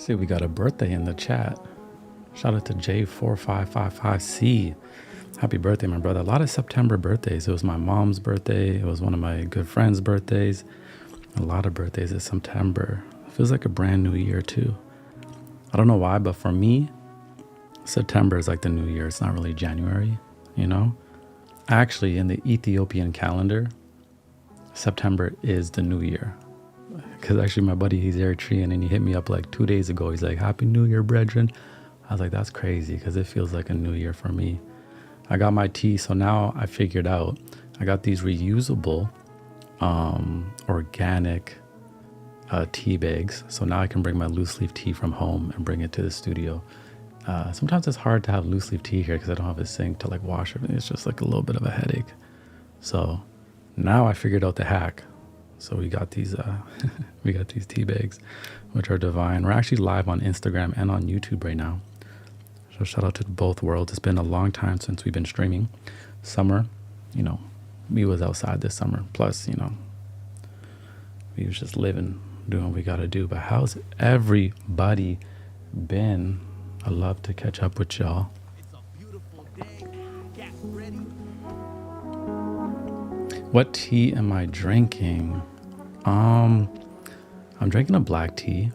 See, we got a birthday in the chat. Shout out to J4555C. Happy birthday, my brother. A lot of September birthdays. It was my mom's birthday. It was one of my good friends' birthdays. A lot of birthdays in September. It feels like a brand new year too. I don't know why, but for me, September is like the new year. It's not really January, you know? Actually, in the Ethiopian calendar, September is the new year. Because actually my buddy, he's Eritrean, and he hit me up like 2 days ago. He's like, Happy New Year, brethren. I was like, that's crazy because it feels like a new year for me. I got my tea. So now I figured out, I got these reusable, organic tea bags. So now I can bring my loose leaf tea from home and bring it to the studio. Sometimes it's hard to have loose leaf tea here because I don't have a sink to like wash everything. It's just like a little bit of a headache. So now I figured out the hack. So we got these we got these tea bags, which are divine. We're actually live on Instagram and on YouTube right now. So shout out to both worlds. It's been a long time since we've been streaming. Summer, you know, we was outside this summer. Plus, you know, we was just living, doing what we got to do. But how's everybody been? I love to catch up with y'all. It's a beautiful day. Get ready. What tea am I drinking? I'm drinking a black tea,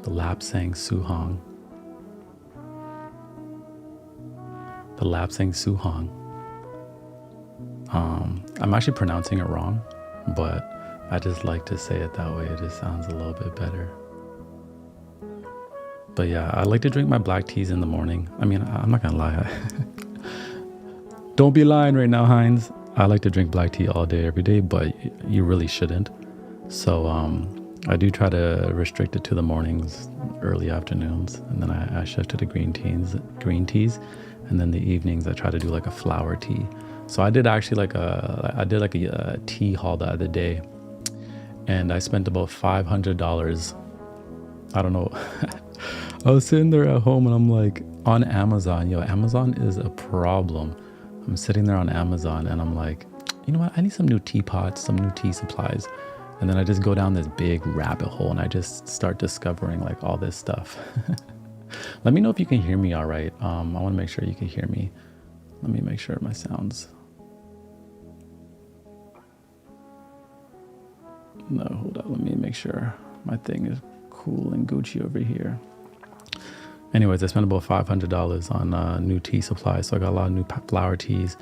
the Lapsang Souhong. The Lapsang Souhong. I'm actually pronouncing it wrong, but I just like to say it that way. It just sounds a little bit better. But yeah, I like to drink my black teas in the morning. I mean, I'm not gonna lie. Don't be lying right now, Heinz. I like to drink black tea all day, every day, but you really shouldn't. So I do try to restrict it to the mornings, early afternoons, and then I shift to the green teas, and then the evenings I try to do like a flower tea. So I did actually a tea haul the other day, and I spent about $500. I don't know. I was sitting there at home and I'm like on Amazon. Yo, Amazon is a problem. I'm sitting there on Amazon and I'm like, you know what? I need some new teapots, some new tea supplies. And then I just go down this big rabbit hole and I just start discovering like all this stuff. Let me know if you can hear me all right. I want to make sure you can hear me. Let me make sure my sounds. No, hold on. Let me make sure my thing is cool and Gucci over here. Anyways, I spent about $500 on new tea supplies. So I got a lot of new flower teas.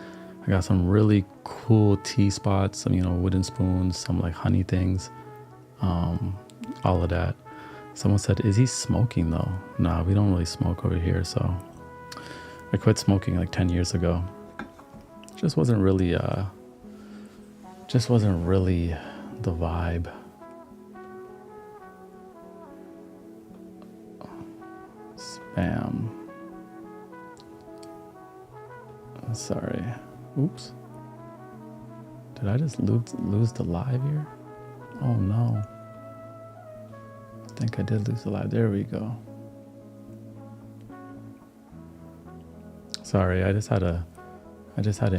I got some really cool tea spots, some, you know, wooden spoons, some like honey things, all of that. Someone said, is he smoking though? Nah, we don't really smoke over here. So I quit smoking like 10 years ago. Just wasn't really the vibe. Spam. Sorry. Oops. Did I just lose the live here? Oh no. I think I did lose the live. There we go. Sorry, I just had to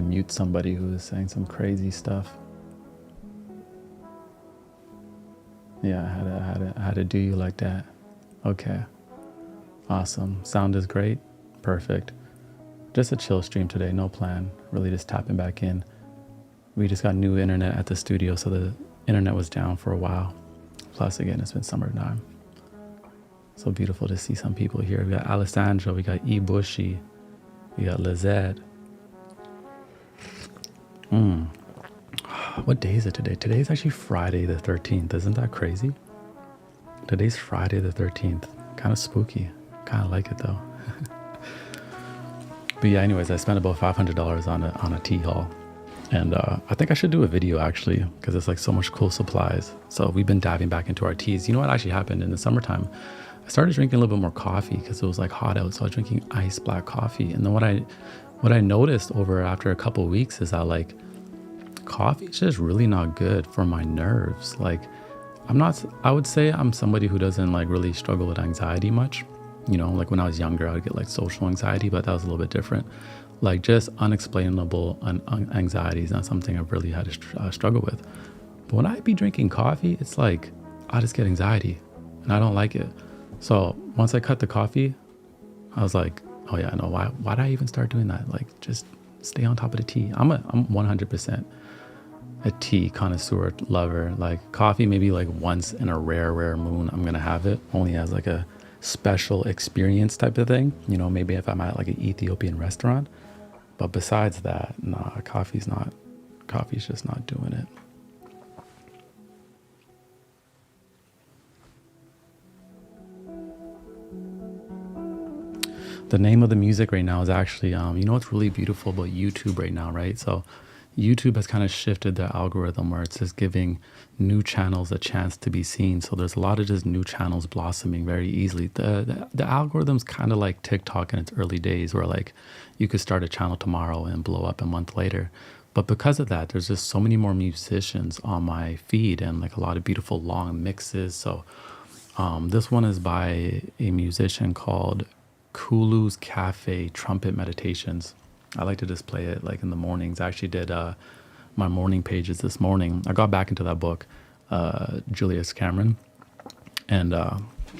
mute somebody who was saying some crazy stuff. Yeah, I had to do you like that. Okay. Awesome. Sound is great. Perfect. Just a chill stream today. No plan. Really just tapping back in. We just got new internet at the studio, so the internet was down for a while. Plus, again, it's been summertime. So beautiful to see some people here. We got Alessandro. We got E. Bushy. We got Lizette. What day is it today? Today is actually Friday the 13th. Isn't that crazy? Today's Friday the 13th. Kind of spooky. Kind of like it though. But yeah, anyways, I spent about $500 on a tea haul. And I think I should do a video actually, because it's like so much cool supplies. So we've been diving back into our teas. You know what actually happened in the summertime? I started drinking a little bit more coffee because it was like hot out. So I was drinking iced black coffee. And then what I noticed after a couple of weeks is that like coffee is just really not good for my nerves. Like I would say I'm somebody who doesn't like really struggle with anxiety much. You know, like when I was younger, I would get like social anxiety, but that was a little bit different. Like just unexplainable anxiety is not something I've really had to struggle with. But when I be drinking coffee, it's like I just get anxiety and I don't like it. So once I cut the coffee, I was like, oh yeah, no, why did I even start doing that? Like, just stay on top of the tea. I'm 100% a tea connoisseur lover. Like coffee, maybe like once in a rare moon, I'm gonna have it only as like a special experience type of thing. Maybe if I'm at like an Ethiopian restaurant. But besides that, nah, coffee's just not doing it. The name of the music right now is actually, what's really beautiful about YouTube right now, right? So YouTube has kind of shifted the algorithm where it's just giving new channels a chance to be seen. So there's a lot of just new channels blossoming very easily. The algorithm's kind of like TikTok in its early days, where like you could start a channel tomorrow and blow up a month later. But because of that, there's just so many more musicians on my feed and like a lot of beautiful long mixes. So this one is by a musician called Kulu's Cafe Trumpet Meditations. I like to just play it like in the mornings. I actually did my morning pages this morning. I got back into that book, Julius Cameron, and I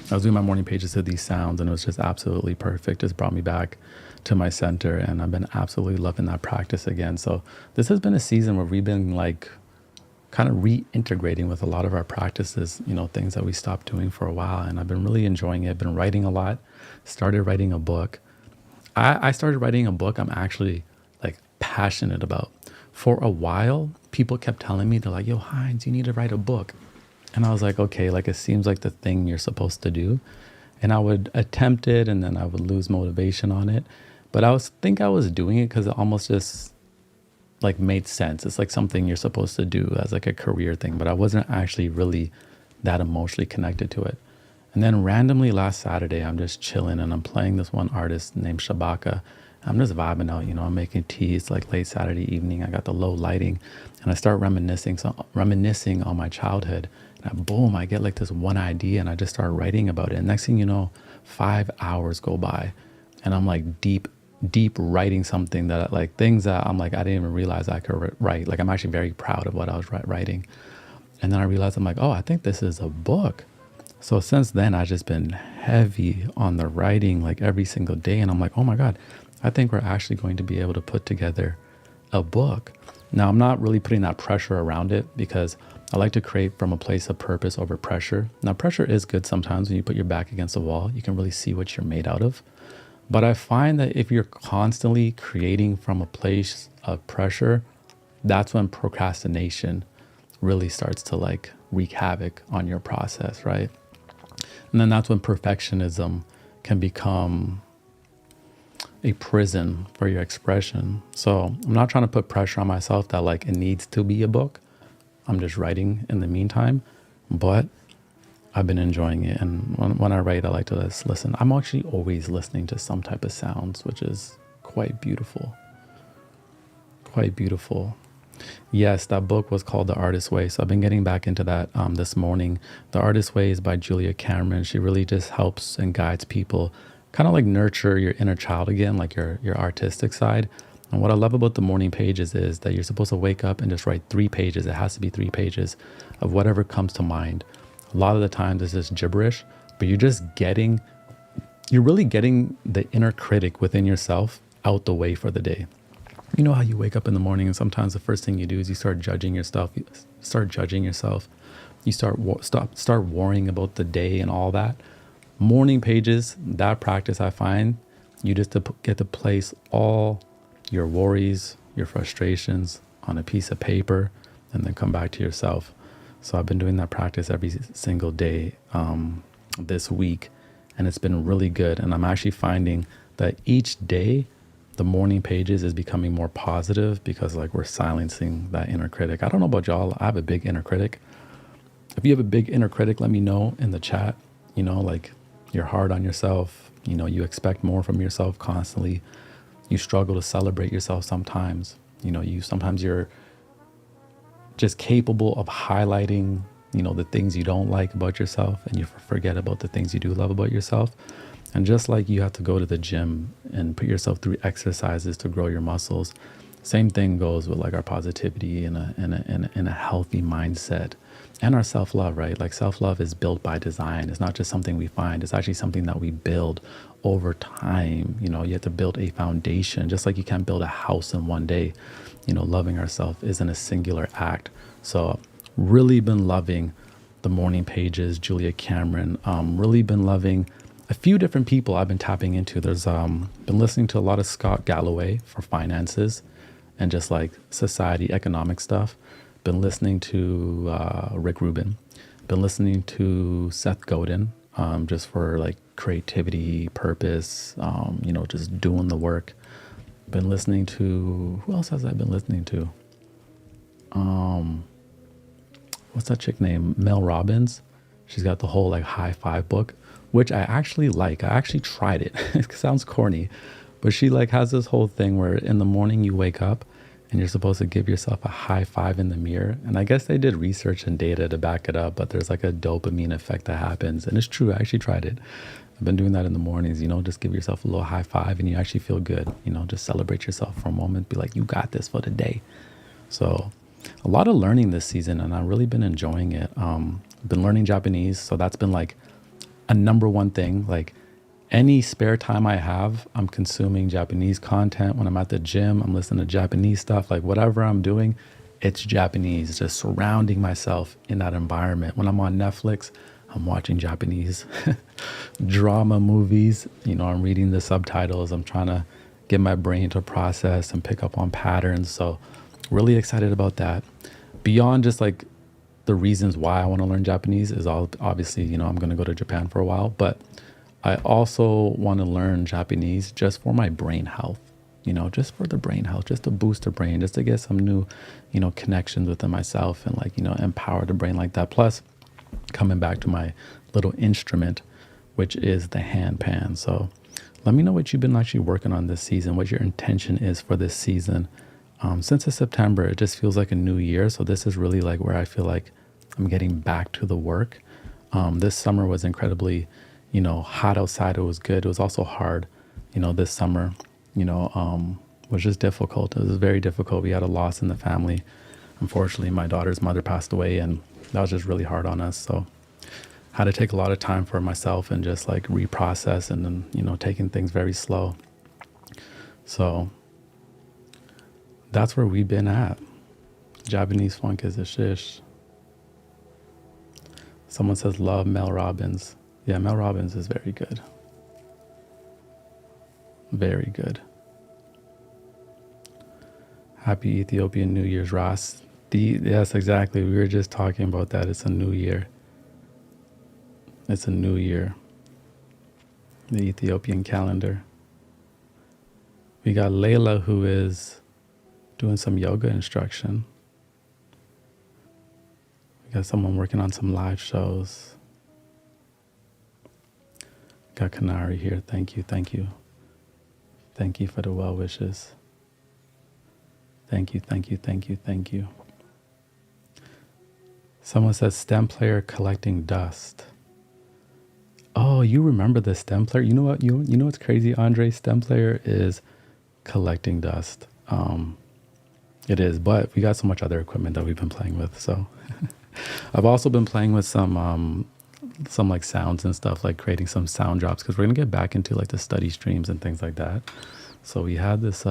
was doing my morning pages to these sounds, and it was just absolutely perfect. Just brought me back to my center, and I've been absolutely loving that practice again. So this has been a season where we've been like kind of reintegrating with a lot of our practices, things that we stopped doing for a while. And I've been really enjoying it. Been writing a lot, started writing a book. I started writing a book I'm actually like passionate about. For a while, people kept telling me, they're like, yo, Heinz, you need to write a book. And I was like, okay, like it seems like the thing you're supposed to do. And I would attempt it and then I would lose motivation on it. But I was doing it because it almost just like made sense. It's like something you're supposed to do as like a career thing, but I wasn't actually really that emotionally connected to it. And then randomly last Saturday, I'm just chilling and I'm playing this one artist named Shabaka. I'm just vibing out, I'm making tea. It's like late Saturday evening. I got the low lighting and I start reminiscing on my childhood. And boom, I get like this one idea and I just start writing about it. And next thing you know, 5 hours go by and I'm like deep writing something that like things that I'm like, I didn't even realize I could write. Like I'm actually very proud of what I was writing. And then I realized I'm like, oh, I think this is a book. So since then, I've just been heavy on the writing like every single day. And I'm like, oh my God, I think we're actually going to be able to put together a book. Now, I'm not really putting that pressure around it because I like to create from a place of purpose over pressure. Now, pressure is good sometimes when you put your back against the wall. You can really see what you're made out of. But I find that if you're constantly creating from a place of pressure, that's when procrastination really starts to like wreak havoc on your process, right? And then that's when perfectionism can become a prison for your expression. So I'm not trying to put pressure on myself that like it needs to be a book. I'm just writing in the meantime, but I've been enjoying it. And when I write, I like to just listen. I'm actually always listening to some type of sounds, which is quite beautiful. Quite beautiful. Yes, that book was called The Artist's Way. So I've been getting back into that this morning. The Artist's Way is by Julia Cameron. She really just helps and guides people kind of like nurture your inner child again, like your artistic side. And what I love about the morning pages is that you're supposed to wake up and just write 3 pages. It has to be 3 pages of whatever comes to mind. A lot of the times it's just gibberish, but you're really getting the inner critic within yourself out the way for the day. You know how you wake up in the morning and sometimes the first thing you do is you start judging yourself. You start worrying about the day and all that. Morning pages, that practice I find, you just get to place all your worries, your frustrations on a piece of paper and then come back to yourself. So I've been doing that practice every single day this week, and it's been really good. And I'm actually finding that each day, the morning pages is becoming more positive because like we're silencing that inner critic. I don't know about y'all. I have a big inner critic. If you have a big inner critic, let me know in the chat. Like you're hard on yourself. You expect more from yourself constantly. You struggle to celebrate yourself sometimes. Sometimes you're just capable of highlighting, the things you don't like about yourself and you forget about the things you do love about yourself. And just like you have to go to the gym and put yourself through exercises to grow your muscles, same thing goes with like our positivity and a healthy mindset. and our self-love, right? Like self-love is built by design. It's not just something we find. It's actually something that we build over time. You know, you have to build a foundation, just like you can't build a house in one day. You know, loving ourselves isn't a singular act. So really been loving the morning pages, Julia Cameron. Really been loving a few different people I've been tapping into. There's been listening to a lot of Scott Galloway for finances and just like society, economic stuff. Been listening to Rick Rubin. Been listening to Seth Godin, just for like creativity, purpose, you know, just doing the work. Been listening to, who else has I been listening to? What's that chick named? Mel Robbins. She's got the whole like high five book, which I actually like. I actually tried it. It sounds corny, but she like has this whole thing where in the morning you wake up and you're supposed to give yourself a high five in the mirror. And I guess they did research and data to back it up, but there's like a dopamine effect that happens. And it's true. I actually tried it. I've been doing that in the mornings, you know, just give yourself a little high five and you actually feel good. You know, just celebrate yourself for a moment. Be like, you got this for the day. So a lot of learning this season and I've really been enjoying it. Been learning Japanese. So that's been like a number one thing. Like any spare time I have, I'm consuming Japanese content. When I'm at the gym, I'm listening to Japanese stuff. Like whatever I'm doing, it's Japanese, just surrounding myself in that environment. When I'm on Netflix, I'm watching Japanese drama movies. You know, I'm reading the subtitles. I'm trying to get my brain to process and pick up on patterns. So really excited about that. Beyond just like the reasons why I want to learn Japanese is all obviously, you know, I'm going to go to Japan for a while, but I also want to learn Japanese just for my brain health, you know, just for the brain health, just to boost the brain, just to get some new, you know, connections within myself and like, you know, empower the brain like that. Plus coming back to my little instrument, which is the handpan. So let me know what you've been actually working on this season, what your intention is for this season. Since it's September, it just feels like a new year. So this is really like where I feel like I'm getting back to the work. This summer was incredibly, you know, hot outside. It was good. It was also hard, you know, this summer, you know, was just difficult. It was very difficult. We had a loss in the family. Unfortunately, my daughter's mother passed away and that was just really hard on us. So had to take a lot of time for myself and just like reprocess and then, you know, taking things very slow. So that's where we've been at. Japanese funk is a shish. Someone says love Mel Robbins. Yeah, Mel Robbins is very good. Very good. Happy Ethiopian New Year's, Ross. Yes, exactly. We were just talking about that. It's a new year. It's a new year. The Ethiopian calendar. We got Layla, who is doing some yoga instruction. We got someone working on some live shows. Got Kanari here. Thank you, thank you. Thank you for the well wishes. Thank you, thank you, thank you, thank you. Someone says stem player collecting dust. Oh, you remember the stem player? You know what? You know what's crazy, Andre? Stem player is collecting dust. It is, but we got so much other equipment that we've been playing with. So I've also been playing with some like sounds and stuff, like creating some sound drops because we're gonna get back into like the study streams and things like that. So we had this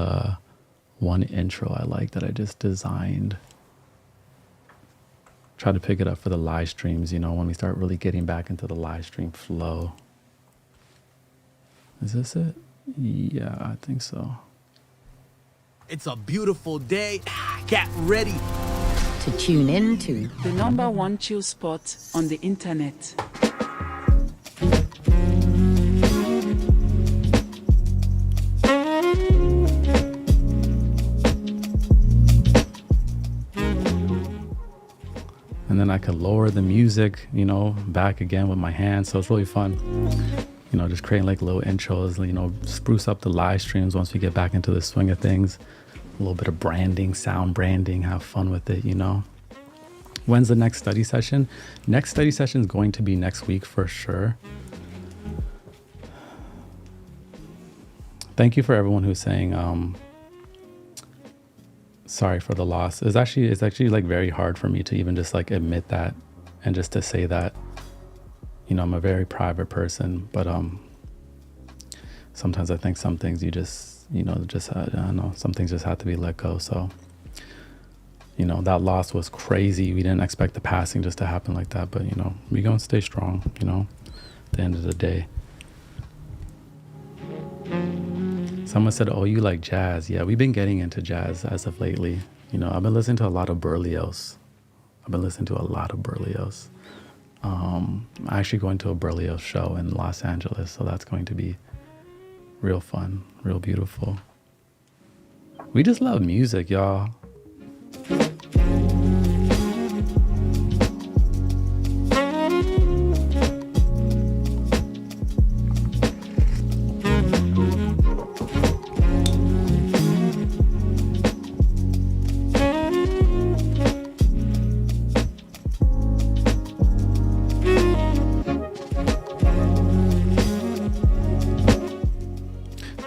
one intro I like that I just designed. Try to pick it up for the live streams, you know, when we start really getting back into the live stream flow. Is this it? Yeah, I think so. It's a beautiful day. Get ready. To tune in to The number one chill spot on the internet. And then I could lower the music, you know, back again with my hands. So it's really fun, you know, just creating like little intros, you know, spruce up the live streams once we get back into the swing of things. A little bit of branding, sound branding, have fun with it, you know. When's the next study session? Next study session is going to be next week for sure. Thank you for everyone who's saying, sorry for the loss. It's actually like very hard for me to even just like admit that And just to say that, I'm a very private person, but sometimes I think some things you just, I don't know, some things just have to be let go. So, that loss was crazy. We didn't expect the passing just to happen like that, but we're going to stay strong, at the end of the day. Someone said, oh, you like jazz. Yeah, we've been getting into jazz as of lately. I've been listening to a lot of Berlioz. I'm actually going to a Berlioz show in Los Angeles, so that's going to be real fun, real beautiful. We just love music, y'all.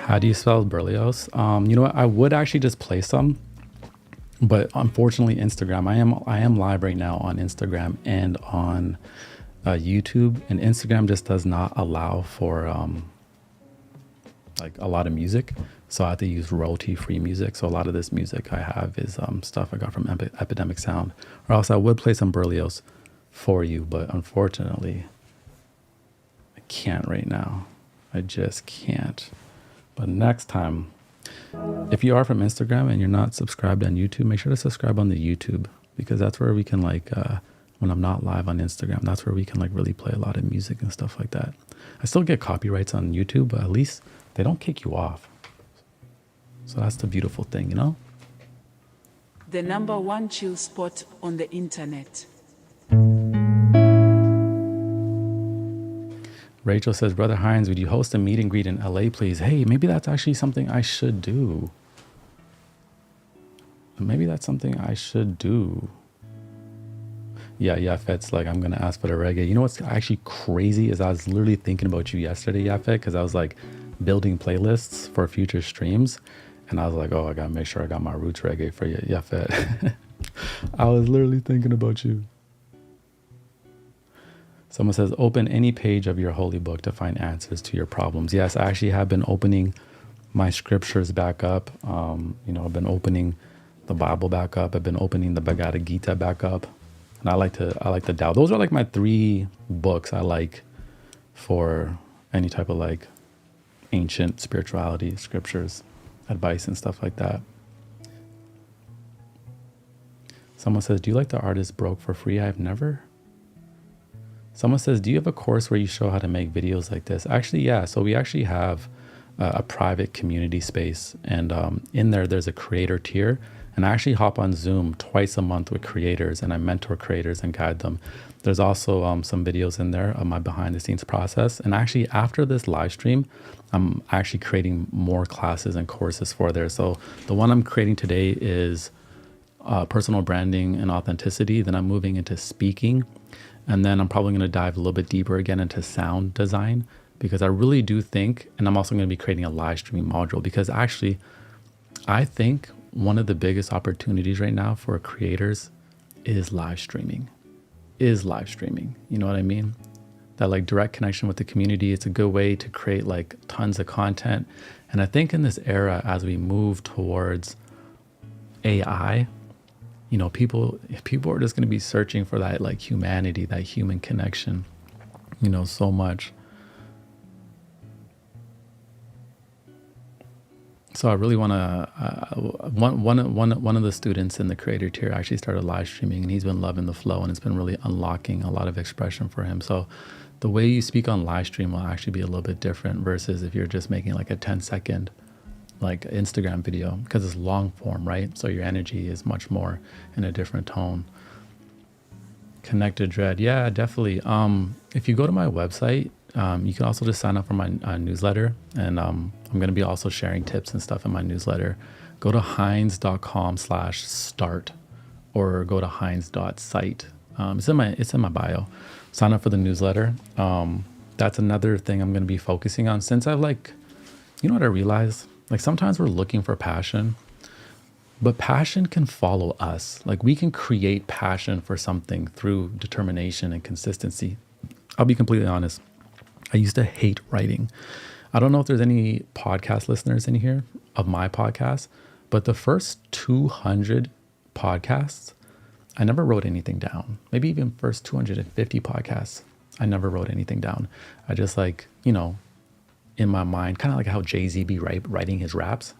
How do you spell Berlioz? You know what? I would actually just play some, but unfortunately, Instagram. I am live right now on Instagram and on YouTube, and Instagram just does not allow for like a lot of music, so I have to use royalty-free music. So a lot of this music I have is stuff I got from Epidemic Sound, or else I would play some Berlioz for you, but unfortunately, I can't right now. I just can't. But next time, if you are from Instagram and you're not subscribed on YouTube, make sure to subscribe on the YouTube, because that's where we can when I'm not live on Instagram, that's where we can really play a lot of music and stuff like that. I still get copyrights on YouTube, but at least they don't kick you off. So that's the beautiful thing, The number one chill spot on the internet. Rachel says, Brother Hines, would you host a meet and greet in LA, please? Hey, maybe that's actually something I should do. Yeah, Fet's I'm going to ask for the reggae. You know what's actually crazy is I was literally thinking about you yesterday, Yafet, because I was building playlists for future streams. And I was like, oh, I got to make sure I got my roots reggae for you, Yafet. I was literally thinking about you. Someone says, open any page of your holy book to find answers to your problems. Yes, I actually have been opening my scriptures back up. I've been opening the Bible back up. I've been opening the Bhagavad Gita back up. And I like the Tao. Those are my 3 books I like for any type of ancient spirituality, scriptures, advice, and stuff like that. Someone says, do you like the artist Broke for Free? I've never. Someone says, do you have a course where you show how to make videos like this? Actually, yeah. So we actually have a private community space, and in there's a creator tier. And I actually hop on Zoom twice a month with creators, and I mentor creators and guide them. There's also some videos in there of my behind the scenes process. And actually after this live stream, I'm actually creating more classes and courses for there. So the one I'm creating today is personal branding and authenticity. Then I'm moving into speaking. And then I'm probably going to dive a little bit deeper again into sound design, because I really do think, and I'm also going to be creating a live streaming module, because actually I think one of the biggest opportunities right now for creators is live streaming. You know what I mean? That direct connection with the community. It's a good way to create tons of content. And I think in this era, as we move towards AI, people are just going to be searching for that humanity, that human connection, so much. So I really want to, one of the students in the creator tier actually started live streaming, and he's been loving the flow, and it's been really unlocking a lot of expression for him. So the way you speak on live stream will actually be a little bit different versus if you're just making a 10-second Instagram video, because it's long form, right? So your energy is much more in a different tone. Connected Dread, yeah, definitely. If you go to my website, you can also just sign up for my newsletter, and I'm going to be also sharing tips and stuff in my newsletter. Go to hines.com/start, or go to hines.site. It's in my bio. Sign up for the newsletter. That's another thing I'm going to be focusing on, since I've you know what I realized? Sometimes we're looking for passion, But passion can follow us. Like we can create passion for something through determination and consistency. I'll be completely honest. I used to hate writing. I don't know if there's any podcast listeners in here of my podcast, but the first 200 podcasts, I never wrote anything down. Maybe even first 250 podcasts, I never wrote anything down. I just like, in my mind, kind of like how Jay-Z be writing his raps.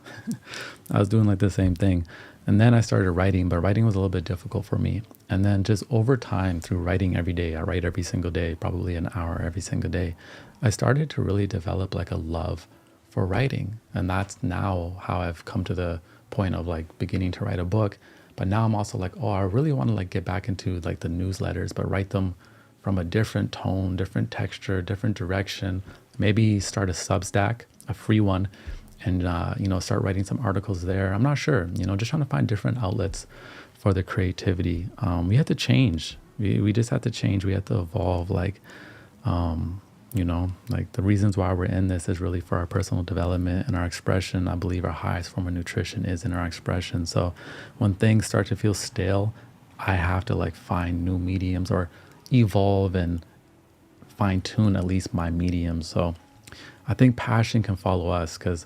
I was doing like the same thing. And then I started writing, but writing was a little bit difficult for me. And then just over time through writing every day, I write every single day, probably an hour every single day. I started to really develop like a love for writing. And that's now how I've come to the point of like beginning to write a book. But now I'm also like, I really want to like get back into like the newsletters, but write them from a different tone, different texture, different direction. Maybe start a Substack, a free one, and start writing some articles there. I'm not sure, just trying to find different outlets for the creativity. We had to change. We just had to change. We had to evolve. Like the reasons why we're in this is really for our personal development and our expression. I believe our highest form of nutrition is in our expression. So when things start to feel stale, I have to like find new mediums or evolve and fine tune at least my medium. So I think passion can follow us because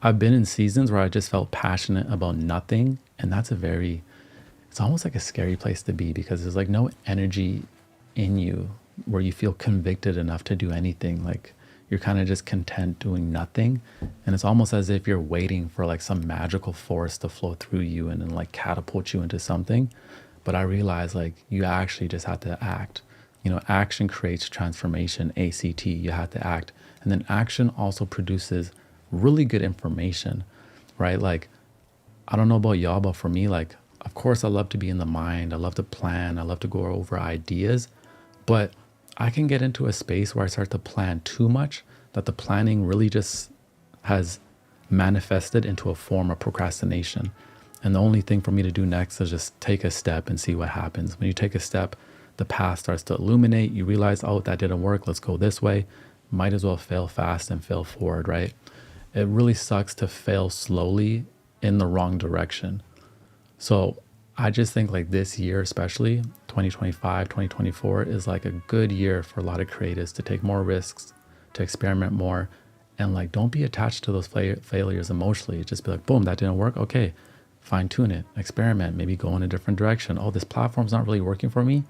I've been in seasons where I just felt passionate about nothing. And that's it's almost like a scary place to be because there's like no energy in you where you feel convicted enough to do anything. Like you're kind of just content doing nothing. And it's almost as if you're waiting for like some magical force to flow through you and then like catapult you into something. But I realized like you actually just have to act. Action creates transformation, ACT, you have to act. And then action also produces really good information, right? Like, I don't know about y'all, but for me, like, of course, I love to be in the mind. I love to plan. I love to go over ideas. But I can get into a space where I start to plan too much that the planning really just has manifested into a form of procrastination. And the only thing for me to do next is just take a step and see what happens. When you take a step, the path starts to illuminate. You realize, that didn't work. Let's go this way. Might as well fail fast and fail forward, right? It really sucks to fail slowly in the wrong direction. So I just think like this year, especially 2025, 2024 is like a good year for a lot of creatives to take more risks, to experiment more, and like, don't be attached to those failures emotionally. Just be like, boom, that didn't work. Okay, fine tune it, experiment, maybe go in a different direction. This platform's not really working for me.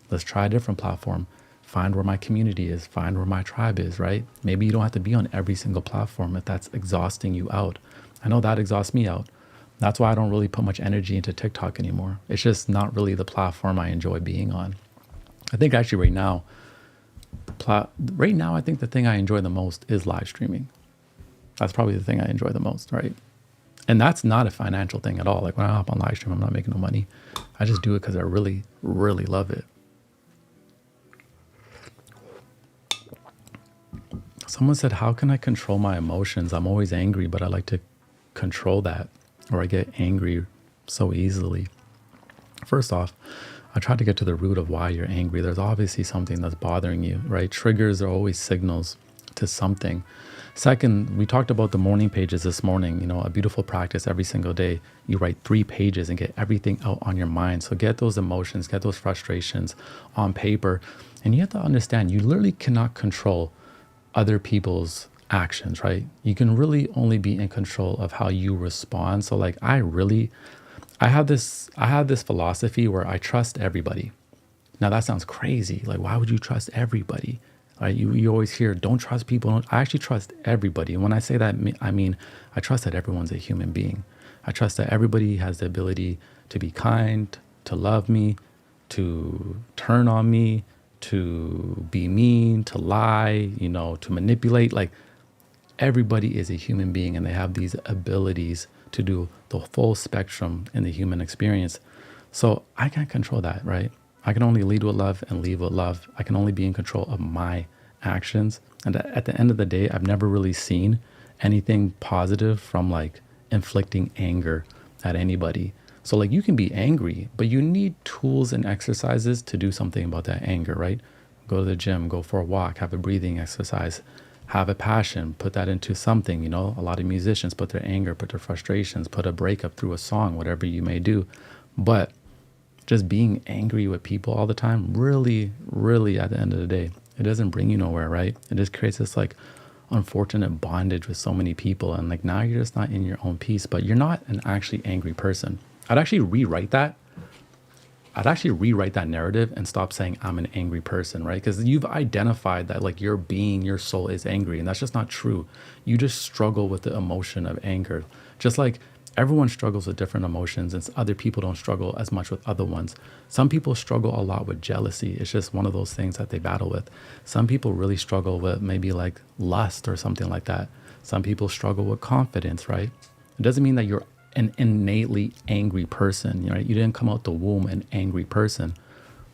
Let's try a different platform. Find where my community is, find where my tribe is, right? Maybe you don't have to be on every single platform if that's exhausting you out. I know that exhausts me out. That's why I don't really put much energy into TikTok anymore. It's just not really the platform I enjoy being on. I think actually right now, I think the thing I enjoy the most is live streaming. That's probably the thing I enjoy the most, right? And that's not a financial thing at all. Like when I hop on live stream, I'm not making no money. I just do it because I really, really love it. Someone said, how can I control my emotions? I'm always angry, but I like to control that, or I get angry so easily. First off, I try to get to the root of why you're angry. There's obviously something that's bothering you, right? Triggers are always signals to something. Second, we talked about the morning pages this morning, a beautiful practice every single day. You write 3 pages and get everything out on your mind. So get those emotions, get those frustrations on paper. And you have to understand, you literally cannot control other people's actions, right? You can really only be in control of how you respond. So like, I have this philosophy where I trust everybody. Now that sounds crazy. Like, why would you trust everybody? Right? You always hear, don't trust people. I actually trust everybody. And when I say that, I mean, I trust that everyone's a human being. I trust that everybody has the ability to be kind, to love me, to turn on me, to be mean, to lie, to manipulate. Like, everybody is a human being and they have these abilities to do the full spectrum in the human experience. So I can't control that, right? I can only lead with love and leave with love. I can only be in control of my actions. And at the end of the day, I've never really seen anything positive from like inflicting anger at anybody. So like, you can be angry, but you need tools and exercises to do something about that anger, right? Go to the gym, go for a walk, have a breathing exercise, Have a passion, put that into something, you know. A lot of musicians put their anger, put their frustrations, put a breakup through a song, whatever you may do. But just being angry with people all the time, really, really at the end of the day, it doesn't bring you nowhere, right? It just creates this like unfortunate bondage with so many people. And like now you're just not in your own peace, but you're not an actually angry person. I'd actually rewrite that. I'd actually rewrite that narrative and stop saying I'm an angry person, right? Because you've identified that like your being, your soul is angry, and that's just not true. You just struggle with the emotion of anger. Just like everyone struggles with different emotions, and other people don't struggle as much with other ones. Some people struggle a lot with jealousy. It's just one of those things that they battle with. Some people really struggle with maybe like lust or something like that. Some people struggle with confidence, right? It doesn't mean that you're an innately angry person, right? You didn't come out the womb an angry person.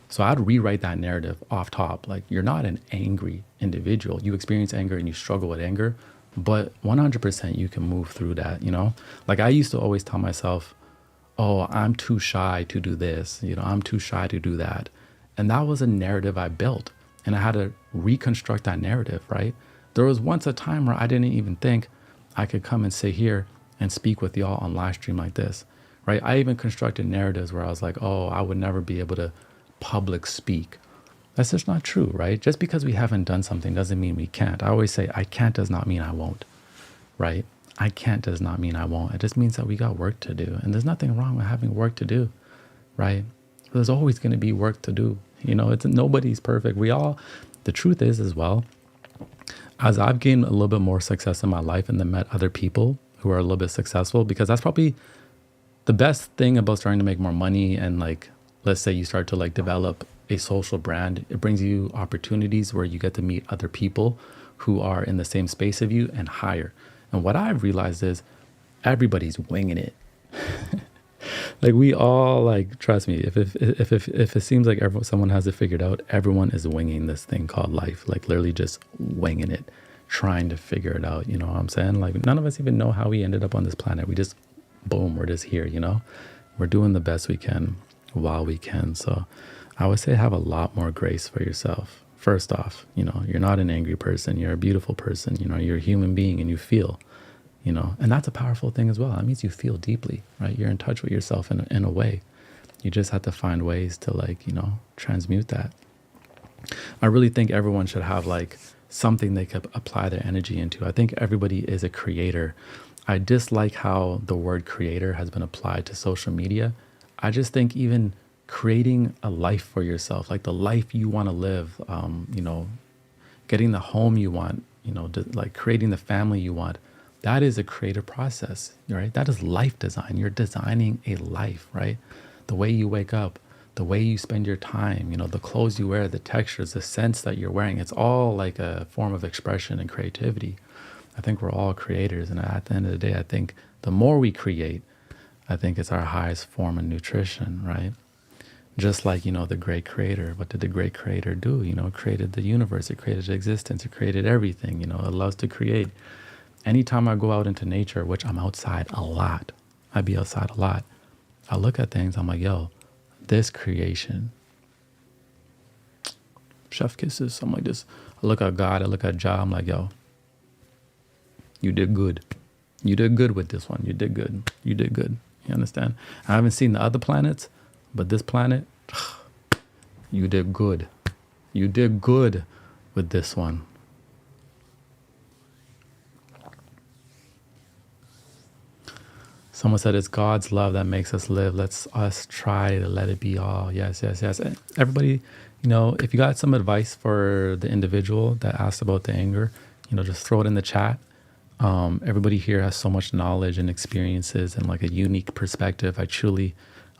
So I'd rewrite that narrative off top. Like, you're not an angry individual. You experience anger and you struggle with anger, but 100% you can move through that, you know? Like, I used to always tell myself, oh, I'm too shy to do this, you know, I'm too shy to do that. And that was a narrative I built, and I had to reconstruct that narrative, right? There was once a time where I didn't even think I could come and sit here and speak with y'all on live stream like this, right? I even constructed narratives where I was like, oh, I would never be able to public speak. That's just not true, right? Just because we haven't done something doesn't mean we can't. I always say, I can't does not mean I won't, right? I can't does not mean I won't. It just means that we got work to do. And there's nothing wrong with having work to do, right? There's always going to be work to do. You know, it's nobody's perfect. The truth is as well, as I've gained a little bit more success in my life and then met other people who are a little bit successful, because that's probably the best thing about starting to make more money. And like, let's say you start to like develop a social brand, it brings you opportunities where you get to meet other people who are in the same space of you and higher. And what I've realized is everybody's winging it. Like, we all, like, trust me, if it seems like someone has it figured out, everyone is winging this thing called life, like literally just winging it, trying to figure it out. You know what I'm saying? Like, none of us even know how we ended up on this planet. We just, boom, we're just here, you know? We're doing the best we can while we can. So I would say have a lot more grace for yourself. First off, you know, you're not an angry person. You're a beautiful person. You know, you're a human being and you feel, you know, and that's a powerful thing as well. That means you feel deeply, right? You're in touch with yourself in a way. You just have to find ways to, like, you know, transmute that. I really think everyone should have like something they could apply their energy into. I think everybody is a creator. I dislike how the word creator has been applied to social media. I just think even creating a life for yourself, like the life you want to live, you know, getting the home you want, you know, like creating the family you want, that is a creative process, right? That is life design. You're designing a life, right? The way you wake up, the way you spend your time, you know, the clothes you wear, the textures, the scents that you're wearing, it's all like a form of expression and creativity. I think we're all creators. And at the end of the day, I think the more we create, I think it's our highest form of nutrition, right? Just like, you know, the great creator, what did the great creator do? You know, it created the universe, it created existence, it created everything, you know, it loves to create. Anytime I go out into nature, which I'm outside a lot, I be outside a lot, I look at things, I'm like, yo, this creation, chef kisses, I'm like this. I look at God, I look at Jah, I'm like, yo, you did good. You did good with this one. You did good. You did good. You understand? I haven't seen the other planets, but this planet, you did good. You did good with this one. Someone said it's God's love that makes us live. Let's us try to let it be all. Yes, yes, yes. And everybody, you know, if you got some advice for the individual that asked about the anger, you know, just throw it in the chat. Everybody here has so much knowledge and experiences and like a unique perspective. I truly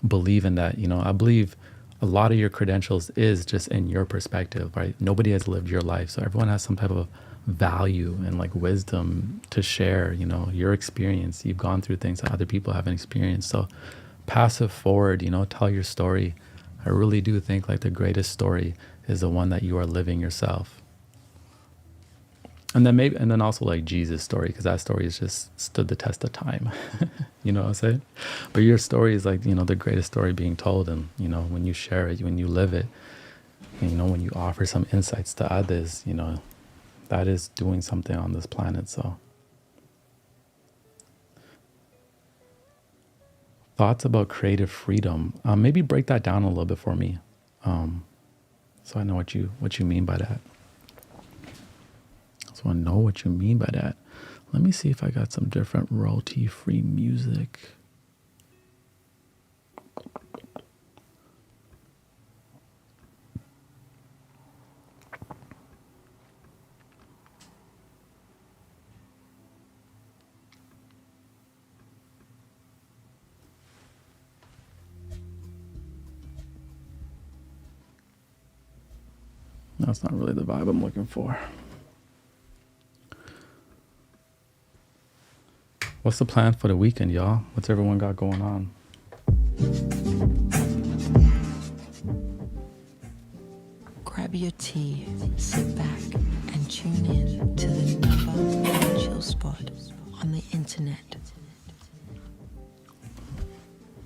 believe in that. You know, I believe a lot of your credentials is just in your perspective, right? Nobody has lived your life. So everyone has some type of value and like wisdom to share, you know, your experience. You've gone through things that other people haven't experienced. So pass it forward, you know, tell your story. I really do think like the greatest story is the one that you are living yourself. And then also like Jesus' story, because that story has just stood the test of time. You know what I'm saying? But your story is like, you know, the greatest story being told. And, you know, when you share it, when you live it, and, you know, when you offer some insights to others, you know, that is doing something on this planet. So thoughts about creative freedom. Maybe break that down a little bit for me, so I know what you mean by that. So I know what you mean by that. Let me see if I got some different royalty-free music. That's not really the vibe I'm looking for. What's the plan for the weekend, y'all? What's everyone got going on? Grab your tea, sit back, and tune in to the number one chill spot on the internet.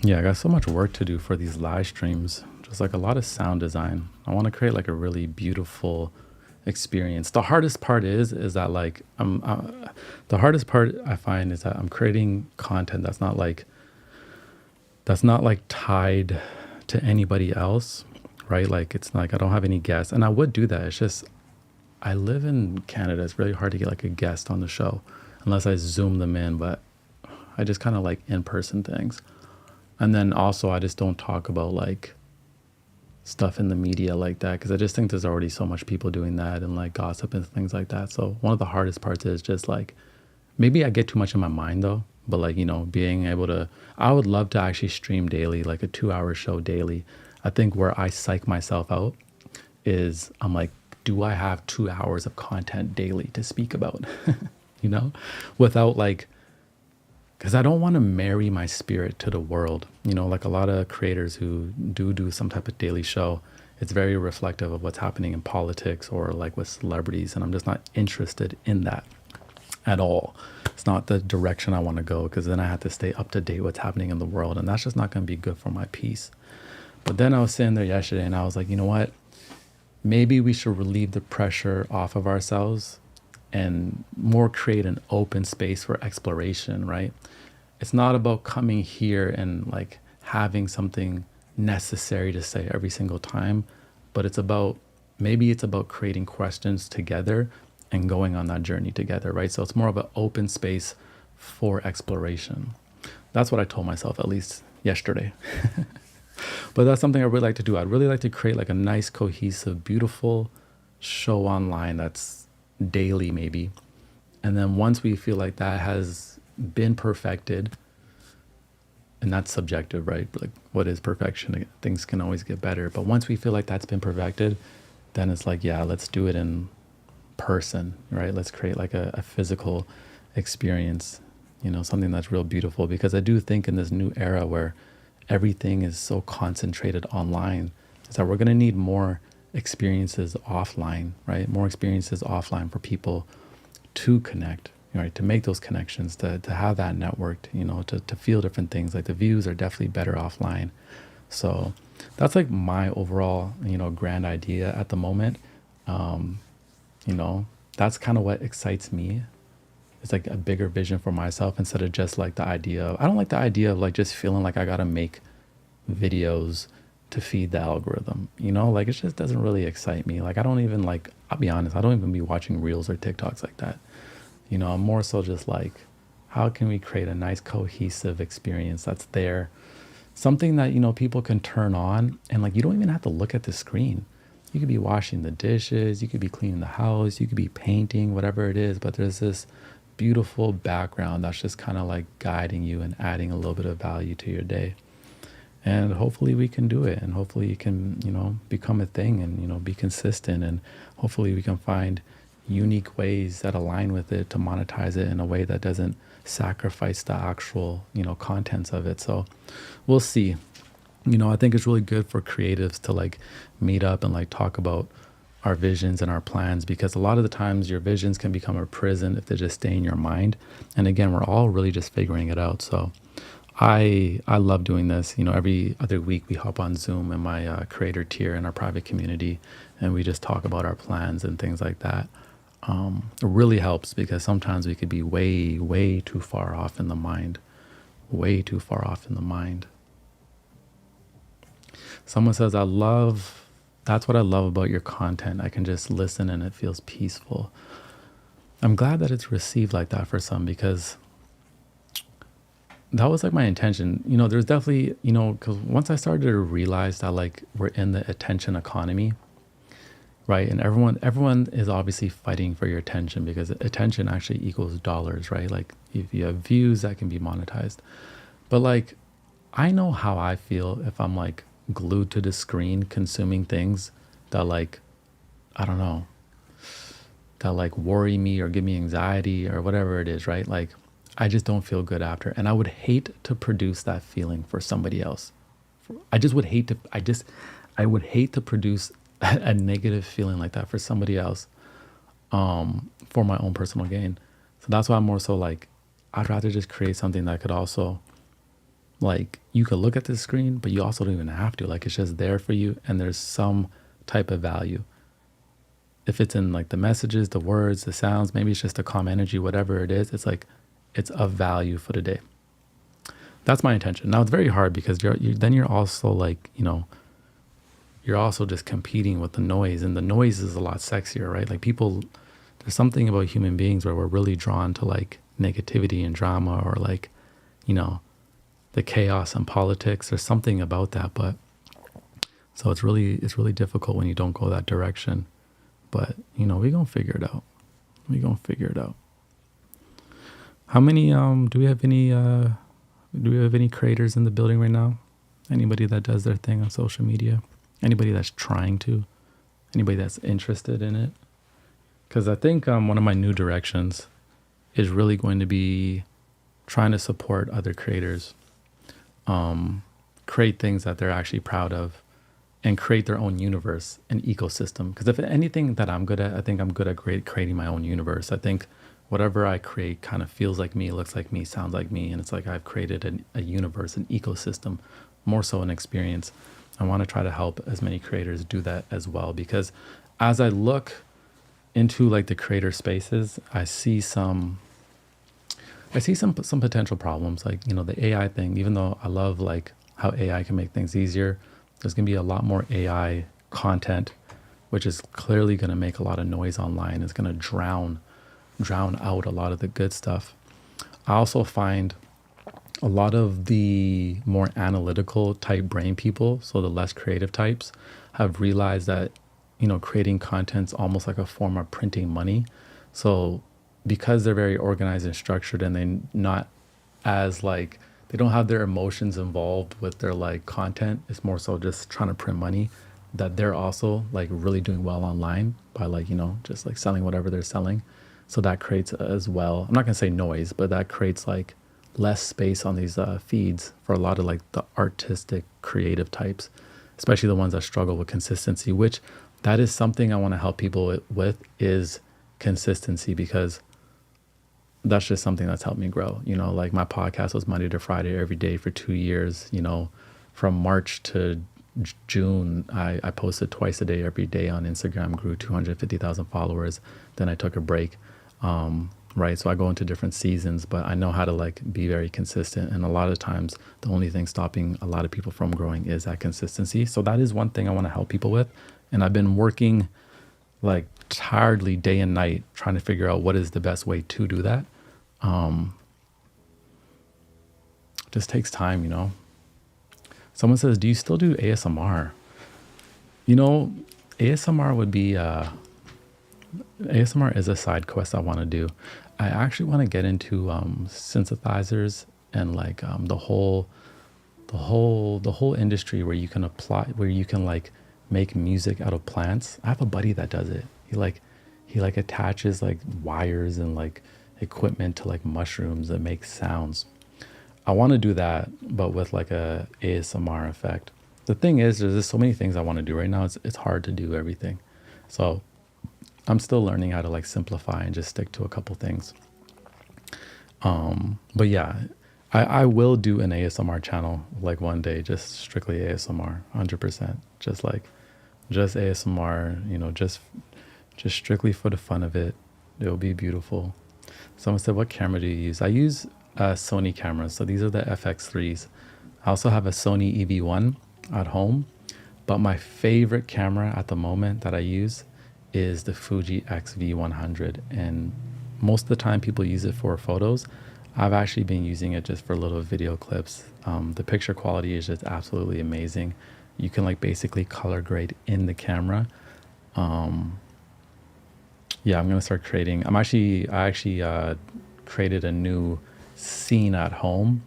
Yeah, I got so much work to do for these live streams. Just like a lot of sound design. I want to create like a really beautiful experience. The hardest part is that like the hardest part I find is that I'm creating content that's not like tied to anybody else, right? Like it's like I don't have any guests, and I would do that. It's just I live in Canada. It's really hard to get like a guest on the show unless I zoom them in, but I just kind of like in-person things. And then also I just don't talk about like stuff in the media like that, because I just think there's already so much people doing that and like gossip and things like that. So one of the hardest parts is just like, maybe I get too much in my mind though, but like, you know, being able to, I would love to actually stream daily, like a 2-hour show daily. I think where I psych myself out is I'm like, do I have 2 hours of content daily to speak about, you know, without like, because I don't want to marry my spirit to the world. You know, like a lot of creators who do some type of daily show, it's very reflective of what's happening in politics or like with celebrities. And I'm just not interested in that at all. It's not the direction I want to go, because then I have to stay up to date what's happening in the world. And that's just not going to be good for my peace. But then I was sitting there yesterday and I was like, you know what? Maybe we should relieve the pressure off of ourselves and more create an open space for exploration, right? It's not about coming here and like having something necessary to say every single time, but it's about creating questions together and going on that journey together, right? So it's more of an open space for exploration. That's what I told myself, at least yesterday. But that's something I really like to do. I'd really like to create like a nice, cohesive, beautiful show online that's daily maybe. And then once we feel like that has been perfected, and that's subjective, right? Like what is perfection? Things can always get better. But once we feel like that's been perfected, then it's like, yeah, let's do it in person, right? Let's create like a physical experience, you know, something that's real beautiful. Because I do think in this new era where everything is so concentrated online, is that we're going to need more experiences offline, right? More experiences offline for people to connect, right? To make those connections, to have that networked, you know, to feel different things. Like the views are definitely better offline. So that's like my overall, you know, grand idea at the moment. You know, that's kind of what excites me. It's like a bigger vision for myself instead of just like the idea of, I don't like the idea of like just feeling like I got to make videos to feed the algorithm, you know, like it just doesn't really excite me. Like I don't even like, I'll be honest, I don't even be watching reels or TikToks like that. You know, I'm more so just like, how can we create a nice cohesive experience that's there? Something that, you know, people can turn on and like, you don't even have to look at the screen. You could be washing the dishes, you could be cleaning the house, you could be painting, whatever it is, but there's this beautiful background that's just kind of like guiding you and adding a little bit of value to your day. And hopefully we can do it, and hopefully it can, you know, become a thing and, you know, be consistent, and hopefully we can find unique ways that align with it to monetize it in a way that doesn't sacrifice the actual, you know, contents of it. So we'll see. You know, I think it's really good for creatives to like meet up and like talk about our visions and our plans, because a lot of the times your visions can become a prison if they just stay in your mind. And again, we're all really just figuring it out. So I love doing this. You know, every other week we hop on Zoom in my creator tier in our private community, and we just talk about our plans and things like that. It really helps because sometimes we could be way, way too far off in the mind, way too far off in the mind. Someone says, that's what I love about your content. I can just listen and it feels peaceful. I'm glad that it's received like that for some, because that was like my intention. There's definitely, because once I started to realize that like we're in the attention economy, right? And everyone is obviously fighting for your attention because attention actually equals dollars, right? Like if you have views, that can be monetized. But like, I know how I feel if I'm like glued to the screen consuming things that like, I don't know, that like worry me or give me anxiety or whatever it is, right? Like, I just don't feel good after. And I would hate to produce that feeling for somebody else. I would hate to produce a negative feeling like that for somebody else, for my own personal gain. So that's why I'm more so like, I'd rather just create something that could also, like, you could look at the screen, but you also don't even have to. Like, it's just there for you, and there's some type of value. If it's in like the messages, the words, the sounds, maybe it's just a calm energy, whatever it is, it's like, it's of value for the day. That's my intention. Now it's very hard because you're also like, you're also just competing with the noise, and the noise is a lot sexier, right? Like there's something about human beings where we're really drawn to like negativity and drama, or like, the chaos and politics. There's something about that, but so it's really difficult when you don't go that direction. But we're gonna figure it out. How many do we have any creators in the building right now? Anybody that does their thing on social media? Anybody that's trying to? Anybody that's interested in it? Because I think one of my new directions is really going to be trying to support other creators, create things that they're actually proud of, and create their own universe and ecosystem. Because if anything that I'm good at, I think I'm good at creating my own universe. I think whatever I create kind of feels like me, looks like me, sounds like me. And it's like I've created a universe, an ecosystem, more so an experience. I want to try to help as many creators do that as well. Because as I look into like the creator spaces, I see some potential problems, like, the AI thing. Even though I love like how AI can make things easier, there's going to be a lot more AI content, which is clearly going to make a lot of noise online. It's going to drown out a lot of the good stuff. I also find a lot of the more analytical type brain people, so the less creative types, have realized that, creating content's almost like a form of printing money. So because they're very organized and structured, and they not as like, they don't have their emotions involved with their like content, it's more so just trying to print money, that they're also like really doing well online by like, just like selling whatever they're selling. So that creates as well, I'm not gonna say noise, but that creates like less space on these feeds for a lot of like the artistic creative types, especially the ones that struggle with consistency, which that is something I want to help people with, is consistency, because that's just something that's helped me grow. Like my podcast was Monday to Friday every day for 2 years. From March to June, I posted twice a day every day on Instagram, grew 250,000 followers. Then I took a break. Right. So I go into different seasons, but I know how to like be very consistent. And a lot of times the only thing stopping a lot of people from growing is that consistency. So that is one thing I want to help people with. And I've been working like tiredly day and night trying to figure out what is the best way to do that. Just takes time. Someone says, do you still do ASMR? ASMR would be, ASMR is a side quest I want to do. I actually want to get into synthesizers and like the whole industry where you can like make music out of plants. I have a buddy that does it. He attaches like wires and like equipment to like mushrooms that make sounds. I want to do that, but with like a ASMR effect. The thing is, there's just so many things I want to do right now. It's hard to do everything. So I'm still learning how to like simplify and just stick to a couple things. But yeah, I will do an ASMR channel like one day, just strictly ASMR, 100%. Just ASMR, just strictly for the fun of it. It'll be beautiful. Someone said, what camera do you use? I use Sony cameras. So these are the FX3s. I also have a Sony EV1 at home, but my favorite camera at the moment that I use is the Fuji XV100. And most of the time people use it for photos. I've actually been using it just for little video clips. The picture quality is just absolutely amazing. You can like basically color grade in the camera. Yeah, I'm gonna start creating. I actually created a new scene at home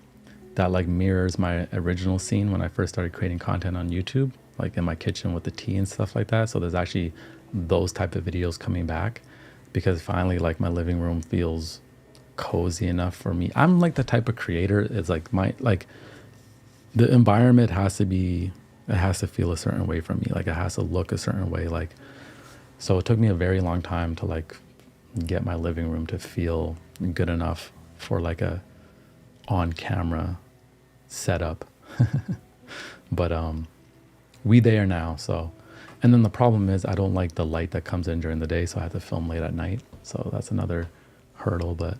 that like mirrors my original scene when I first started creating content on YouTube, like in my kitchen with the tea and stuff like that. So there's actually those type of videos coming back because finally like my living room feels cozy enough for me. I'm like the type of creator, it's like the environment has to be, it has to feel a certain way for me. Like it has to look a certain way. Like, so it took me a very long time to like get my living room to feel good enough for like a on camera setup. But we there now. So, and then the problem is I don't like the light that comes in during the day, so I have to film late at night. So that's another hurdle, but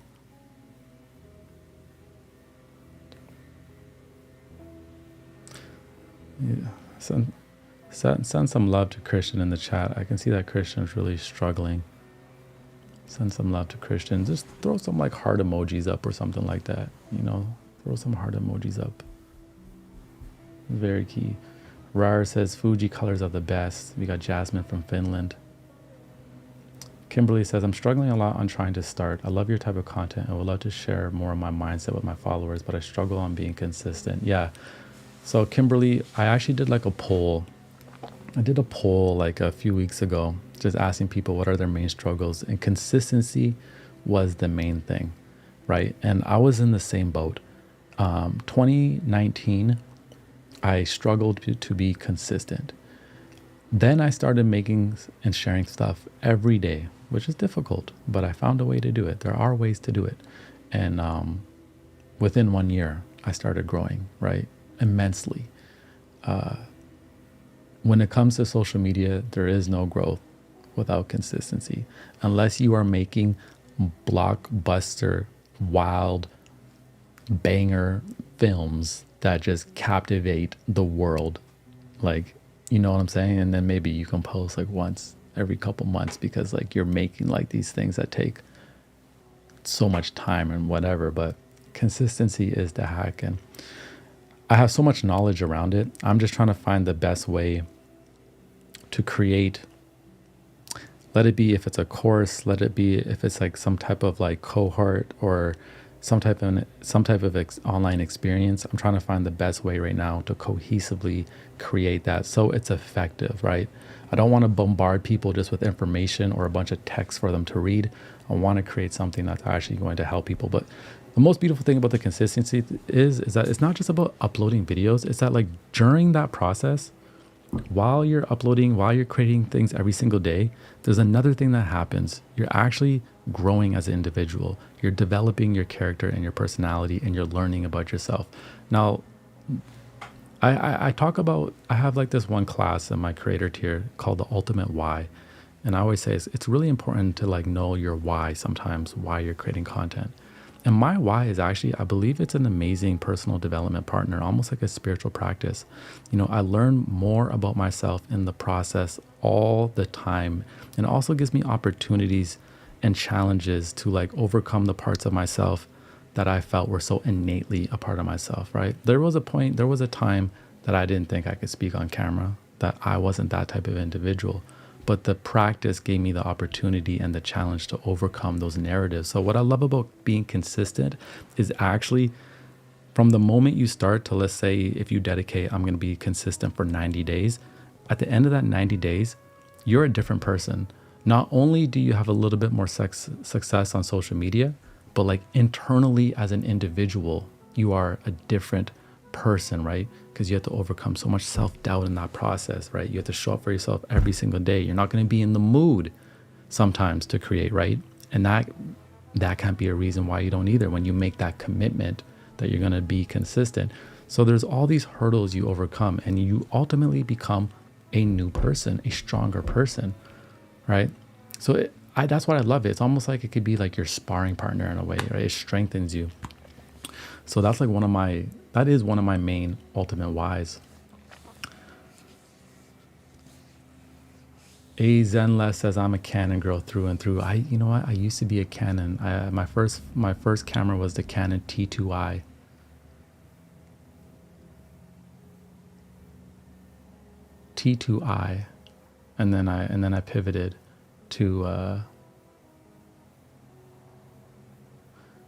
yeah. Send some love to Christian in the chat. I can see that Christian's really struggling. Send some love to Christian. Just throw some like heart emojis up or something like that. You know, throw some heart emojis up. Very key. Rar says Fuji colors are the best. We got Jasmine from Finland. Kimberly says, I'm struggling a lot on trying to start. I love your type of content. I would love to share more of my mindset with my followers, but I struggle on being consistent. Yeah. So Kimberly, I actually did like a poll. I did a poll like a few weeks ago, just asking people what are their main struggles, and consistency was the main thing, right? And I was in the same boat. 2019, I struggled to be consistent. Then I started making and sharing stuff every day, which is difficult, but I found a way to do it. There are ways to do it. And within 1 year, I started growing, right? Immensely. When it comes to social media, there is no growth without consistency. Unless you are making blockbuster, wild, banger films that just captivate the world. Like, you know what I'm saying? And then maybe you can post like once every couple months because like you're making like these things that take so much time and whatever, but consistency is the hack. And I have so much knowledge around it. I'm just trying to find the best way to create. Let it be if it's a course, let it be if it's like some type of like cohort or some type of online experience. I'm trying to find the best way right now to cohesively create that so it's effective, right? I don't want to bombard people just with information or a bunch of text for them to read. I want to create something that's actually going to help people. But the most beautiful thing about the consistency is that it's not just about uploading videos. It's that like during that process, while you're uploading, while you're creating things every single day, there's another thing that happens. You're actually growing as an individual. You're developing your character and your personality, and you're learning about yourself. Now, I talk about, I have like this one class in my creator tier called the Ultimate Why. And I always say it's really important to like know your why sometimes, why you're creating content. And my why is actually, I believe it's an amazing personal development partner, almost like a spiritual practice. You know, I learn more about myself in the process all the time. And it also gives me opportunities and challenges to like overcome the parts of myself that I felt were so innately a part of myself, right? There was a time that I didn't think I could speak on camera, that I wasn't that type of individual. But the practice gave me the opportunity and the challenge to overcome those narratives. So what I love about being consistent is actually from the moment you start to, let's say, if you dedicate, I'm going to be consistent for 90 days. At the end of that 90 days, you're a different person. Not only do you have a little bit more success on social media, but like internally as an individual, you are a different person, right? Because you have to overcome so much self-doubt in that process, right? You have to show up for yourself every single day. You're not going to be in the mood sometimes to create, right? And that can't be a reason why you don't either when you make that commitment that you're going to be consistent. So there's all these hurdles you overcome, and you ultimately become a new person, a stronger person, right? So that's what I love. It's almost like it could be like your sparring partner in a way, right? It strengthens you. So that's like that is one of my main ultimate whys. A Zenless says I'm a Canon girl through and through. You know what? I used to be a Canon. My first camera was the Canon T2i. T2i, and then I pivoted to.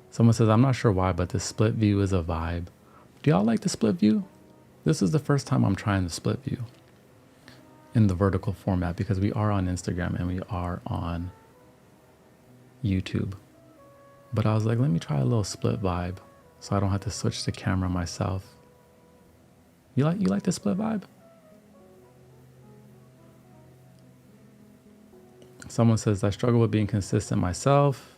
Someone says I'm not sure why, but the split view is a vibe. Do y'all like the split view? This is the first time I'm trying the split view in the vertical format because we are on Instagram and we are on YouTube. But I was like, let me try a little split vibe so I don't have to switch the camera myself. You like the split vibe? Someone says I struggle with being consistent myself.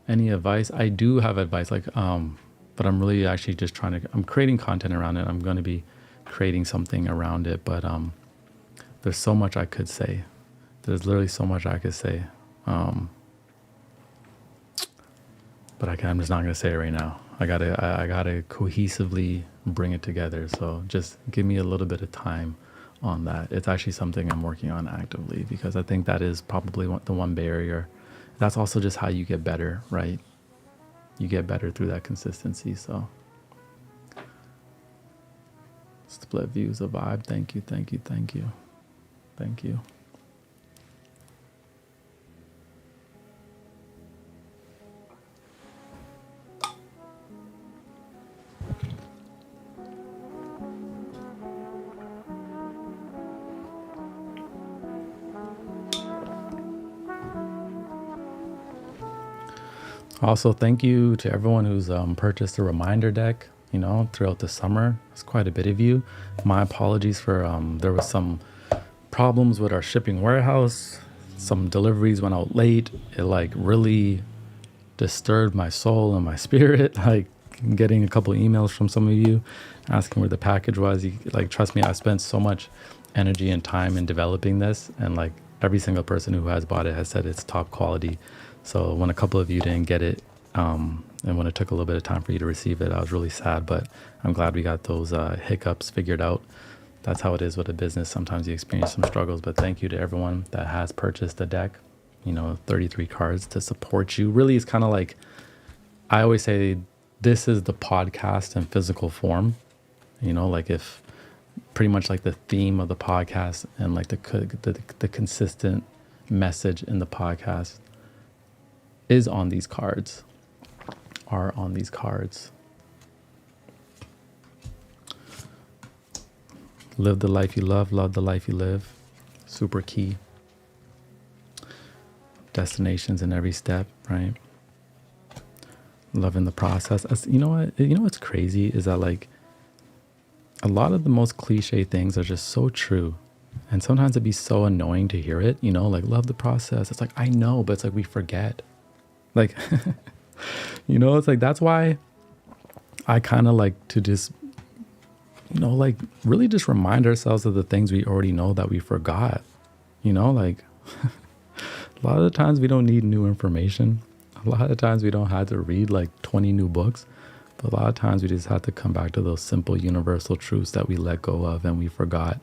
Any advice? I do have advice, but I'm really actually just I'm creating content around it. I'm going to be creating something around it, but there's so much I could say. There's literally so much I could say. But I'm just not going to say it right now. I gotta cohesively bring it together. So just give me a little bit of time on that. It's actually something I'm working on actively because I think that is probably the one barrier. That's also just how you get better, right? You get better through that consistency. So split views a vibe. Thank you. Also, thank you to everyone who's purchased a reminder deck, throughout the summer. It's quite a bit of you. My apologies for there was some problems with our shipping warehouse. Some deliveries went out late. It like really disturbed my soul and my spirit. Like getting a couple emails from some of you asking where the package was. Trust me, I spent so much energy and time in developing this, and like every single person who has bought it has said it's top quality. So when a couple of you didn't get it, and when it took a little bit of time for you to receive it, I was really sad, but I'm glad we got those hiccups figured out. That's how it is with a business. Sometimes you experience some struggles, but thank you to everyone that has purchased the deck, 33 cards to support you. Really, it's kind of like, I always say, this is the podcast in physical form, like if pretty much like the theme of the podcast and like the consistent message in the podcast are on these cards. Live the life you love the life you live. Super key. Destinations in every step, right? Loving the process. You know what's crazy is that like a lot of the most cliche things are just so true. And sometimes it'd be so annoying to hear it, like love the process. It's like, I know, but it's like we forget. Like, it's like, that's why I kind of like to just, like really just remind ourselves of the things we already know that we forgot, like a lot of the times we don't need new information. A lot of the times we don't have to read like 20 new books, but a lot of times we just have to come back to those simple universal truths that we let go of and we forgot,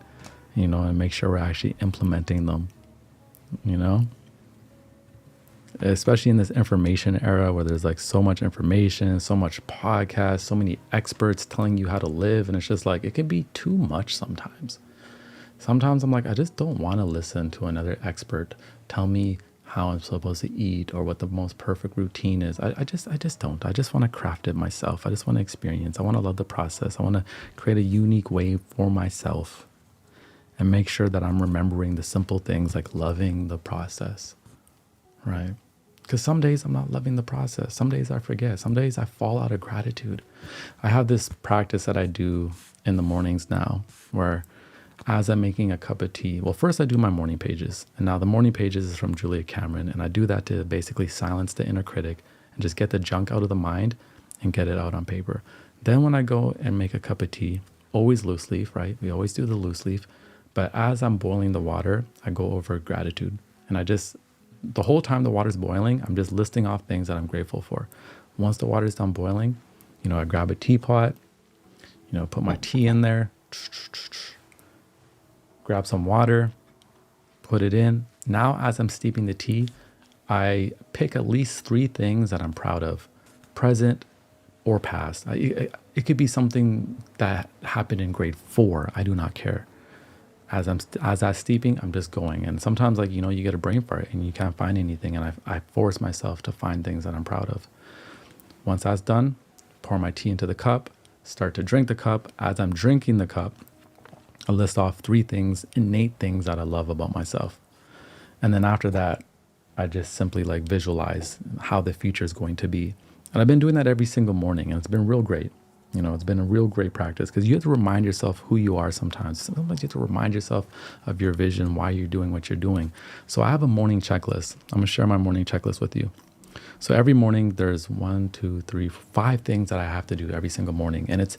and make sure we're actually implementing them, especially in this information era where there's like so much information, so much podcasts, so many experts telling you how to live. And it's just like, it can be too much sometimes. Sometimes I'm like, I just don't want to listen to another expert tell me how I'm supposed to eat or what the most perfect routine is. I just don't. I just want to craft it myself. I just want to experience. I want to love the process. I want to create a unique way for myself and make sure that I'm remembering the simple things like loving the process, right? Because some days I'm not loving the process. Some days I forget. Some days I fall out of gratitude. I have this practice that I do in the mornings now where as I'm making a cup of tea, well, first I do my morning pages. And now the morning pages is from Julia Cameron. And I do that to basically silence the inner critic and just get the junk out of the mind and get it out on paper. Then when I go and make a cup of tea, always loose leaf, right? We always do the loose leaf. But as I'm boiling the water, I go over gratitude. And I just the whole time the water's boiling, I'm just listing off things that I'm grateful for. Once the water's done boiling, I grab a teapot, put my tea in there, grab some water, put it in. Now, as I'm steeping the tea, I pick at least 3 things that I'm proud of, present or past. It could be something that happened in grade 4. I do not care. As I'm steeping, I'm just going. And sometimes, like, you get a brain fart and you can't find anything. And I force myself to find things that I'm proud of. Once that's done, pour my tea into the cup, start to drink the cup. As I'm drinking the cup, I list off 3 things, innate things that I love about myself. And then after that, I just simply like visualize how the future is going to be. And I've been doing that every single morning, and it's been real great. It's been a real great practice because you have to remind yourself who you are sometimes. Sometimes you have to remind yourself of your vision, why you're doing what you're doing. So I have a morning checklist. I'm going to share my morning checklist with you. So every morning there's 1, 2, 3, 5 things that I have to do every single morning. And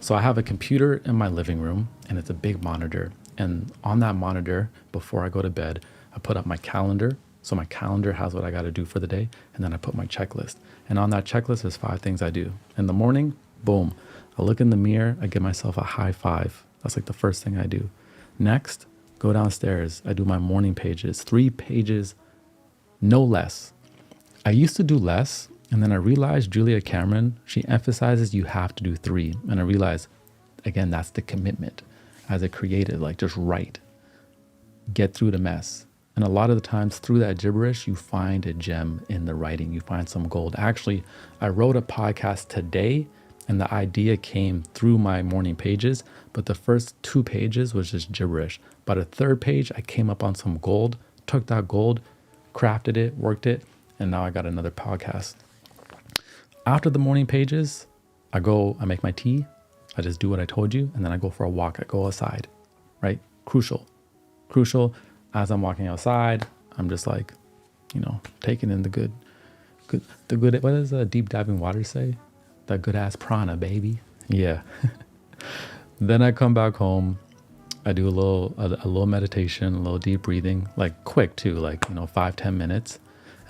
so I have a computer in my living room, and it's a big monitor. And on that monitor, before I go to bed, I put up my calendar. So my calendar has what I got to do for the day. And then I put my checklist. And on that checklist, there's 5 things I do. In the morning, boom, I look in the mirror, I give myself a high 5. That's like the first thing I do. Next, go downstairs. I do my morning pages, 3 pages, no less. I used to do less, and then I realized Julia Cameron, she emphasizes you have to do 3. And I realized, again, that's the commitment as a creative, like just write, get through the mess. And a lot of the times through that gibberish, you find a gem in the writing, you find some gold. Actually, I wrote a podcast today, and the idea came through my morning pages, but the first 2 pages was just gibberish. By the 3rd page, I came up on some gold, took that gold, crafted it, worked it, and now I got another podcast. After the morning pages, I make my tea, I just do what I told you, and then I go for a walk, I go outside, right? Crucial. As I'm walking outside, I'm just like, taking in the good, what does deep diving water say? That good ass prana, baby. Yeah. Then I come back home. I do a little meditation, a little deep breathing, like quick too, like, 5-10 minutes.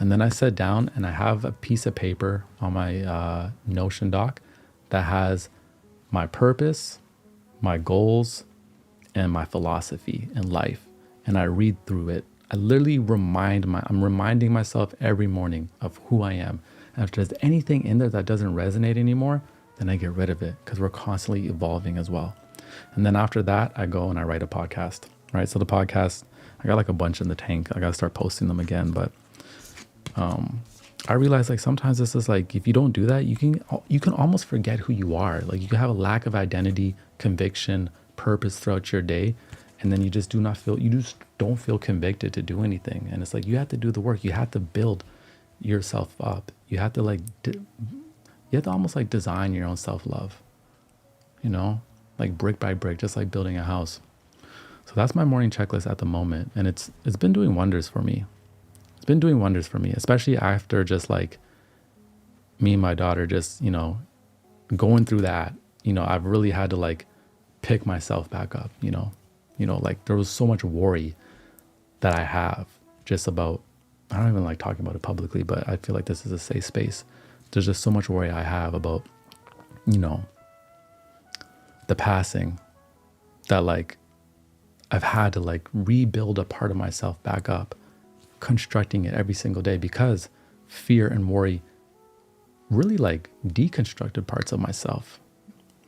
And then I sit down and I have a piece of paper on my Notion doc that has my purpose, my goals, and my philosophy in life. And I read through it. I literally I'm reminding myself every morning of who I am. And if there's anything in there that doesn't resonate anymore, then I get rid of it because we're constantly evolving as well. And then after that, I go and I write a podcast, right? So the podcast, I got like a bunch in the tank. I got to start posting them again. But I realize like sometimes this is like, if you don't do that, you can almost forget who you are. Like you can have a lack of identity, conviction, purpose throughout your day. And then you just don't feel convicted to do anything. And it's like, you have to do the work. You have to build yourself up. You have to almost like design your own self-love, like brick by brick, just like building a house. So that's my morning checklist at the moment. And it's been doing wonders for me. It's been doing wonders for me, especially after just like me and my daughter just, going through that, I've really had to like pick myself back up, like there was so much worry that I have just about, I don't even like talking about it publicly, but I feel like this is a safe space. There's just so much worry I have about, the passing, that like I've had to like rebuild a part of myself back up, constructing it every single day because fear and worry really like deconstructed parts of myself,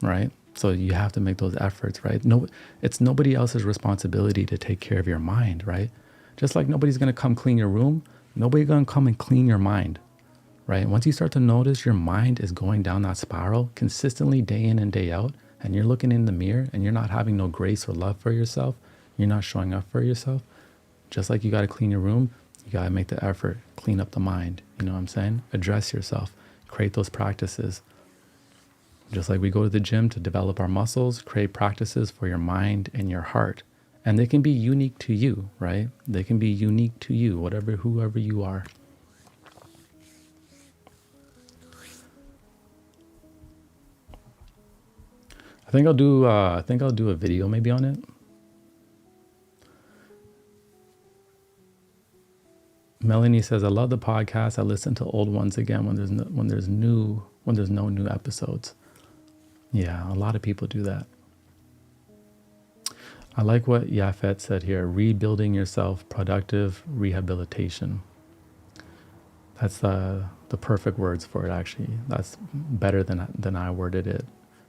right? So you have to make those efforts, right? No, it's nobody else's responsibility to take care of your mind, right? Just like nobody's going to come clean your room, nobody's going to come and clean your mind, right? Once you start to notice your mind is going down that spiral consistently day in and day out, and you're looking in the mirror and you're not having no grace or love for yourself, you're not showing up for yourself, just like you got to clean your room, you got to make the effort, clean up the mind. You know what I'm saying? Address yourself, create those practices. Just like we go to the gym to develop our muscles, create practices for your mind and your heart. And they can be unique to you, right? They can be unique to you, whoever you are. I think I'll do a video maybe on it. Melanie says, I love the podcast. I listen to old ones again when there's no new episodes. Yeah, a lot of people do that. I like what Yafet said here. Rebuilding yourself, productive rehabilitation. That's the perfect words for it, actually. That's better than I worded it.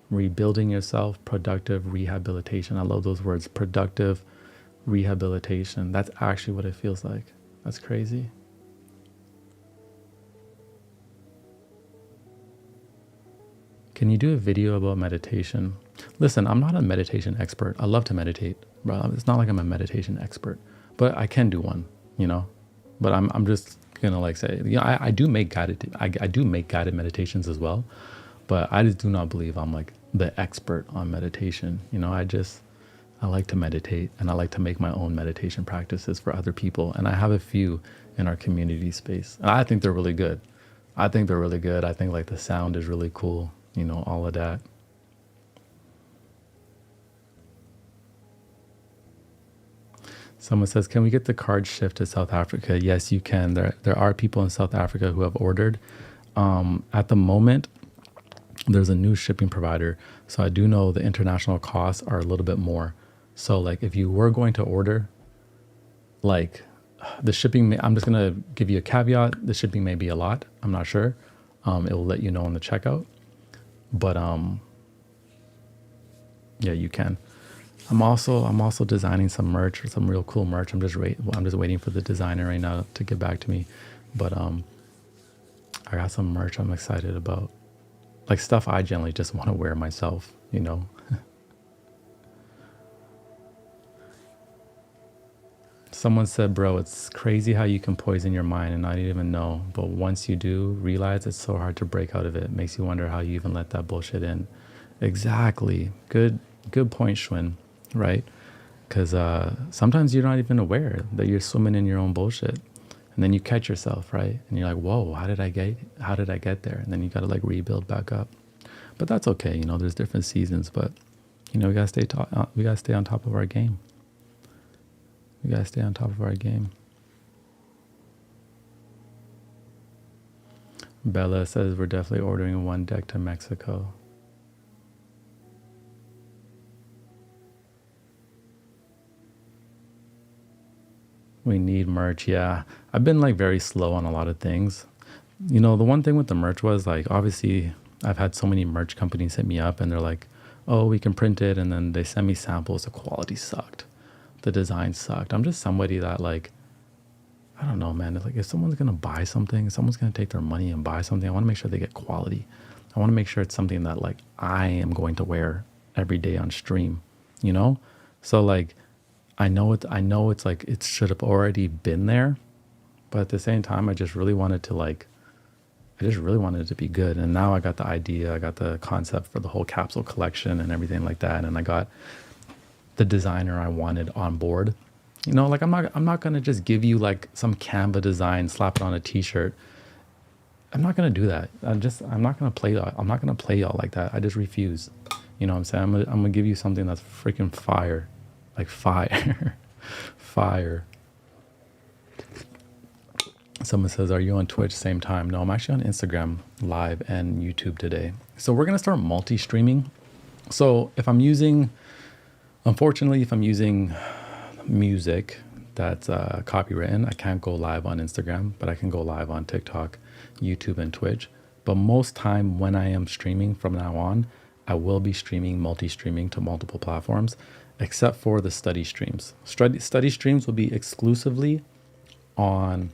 Rebuilding yourself, productive rehabilitation. I love those words, productive rehabilitation. That's actually what it feels like. That's crazy. Can you do a video about meditation? Listen, I'm not a meditation expert. I love to meditate, but it's not like I'm a meditation expert. But I can do one, you know. But I'm just gonna like say, you know, I do make guided meditations as well. But I just do not believe I'm like the expert on meditation. You know, I like to meditate, and I like to make my own meditation practices for other people. And I have a few in our community space. And I think they're really good. I think like the sound is really cool, you know, all of that. Someone says, can we get the card shipped to South Africa? Yes, you can. There are people in South Africa who have ordered. At the moment, there's a new shipping provider. So I do know the international costs are a little bit more. So like if you were going to order, like the shipping, I'm just going to give you a caveat. The shipping may be a lot. I'm not sure. It will let you know in the checkout. But yeah, you can. I'm also designing some merch, some real cool merch. I'm just waiting for the designer right now to get back to me. But I got some merch I'm excited about. Like stuff I generally just want to wear myself, you know. Someone said, bro, it's crazy how you can poison your mind and not even know. But once you do realize, it's so hard to break out of it. It makes you wonder how you even let that bullshit in. Exactly. Good point, Schwinn. Right? Because sometimes you're not even aware that you're swimming in your own bullshit. And then you catch yourself, right? And you're like, whoa, how did I get there? And then you got to like rebuild back up. But that's okay. You know, there's different seasons, but you know, we got to stay on top of our game. Bella says we're definitely ordering one deck to Mexico. We need merch. Yeah. I've been like very slow on a lot of things. You know, the one thing with the merch was like, obviously I've had so many merch companies hit me up and they're like, oh, we can print it. And then they send me samples. The quality sucked. The design sucked. I'm just somebody that like, I don't know, man. Like if someone's going to buy something, someone's going to take their money and buy something, I want to make sure they get quality. I want to make sure it's something that like I am going to wear every day on stream, you know? So like, I know it's like it should have already been there, but at the same time, I just really wanted it to be good. And now I got the idea, I got the concept for the whole capsule collection and everything like that. And I got the designer I wanted on board. You know, like I'm not going to just give you like some Canva design, slap it on a t-shirt. I'm not going to do that. I'm not going to play that. I'm not going to play y'all like that. I just refuse. You know what I'm saying? I'm going to give you something that's freaking fire. Like fire. Fire. Someone says, are you on Twitch same time? No, I'm actually on Instagram live and YouTube today. So we're going to start multi-streaming. So if I'm using music that's copywritten, I can't go live on Instagram, but I can go live on TikTok, YouTube, and Twitch. But most time when I am streaming from now on, I will be multi-streaming to multiple platforms, except for the study streams. Study streams will be exclusively on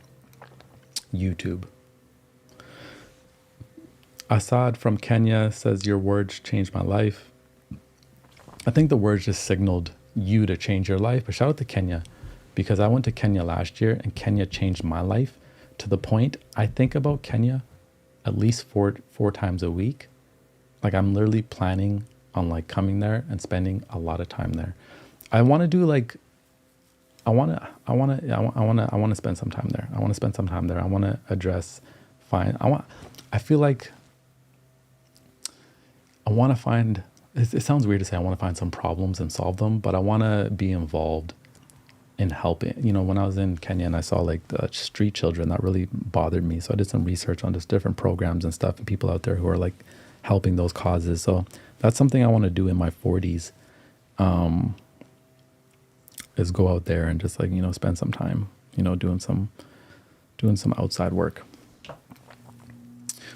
YouTube. Assad from Kenya says, your words changed my life. I think the words just signaled you to change your life. But shout out to Kenya, because I went to Kenya last year and Kenya changed my life to the point I think about Kenya at least four times a week. Like I'm literally planning on like coming there and spending a lot of time there. I want to do like, I want to spend some time there. I want to address, it sounds weird to say I want to find some problems and solve them, but I want to be involved in helping. When I was in Kenya and I saw like the street children, that really bothered me. So I did some research on just different programs and stuff and people out there who are like helping those causes. So that's something I want to do in my 40s, is go out there and just like, spend some time, doing some outside work.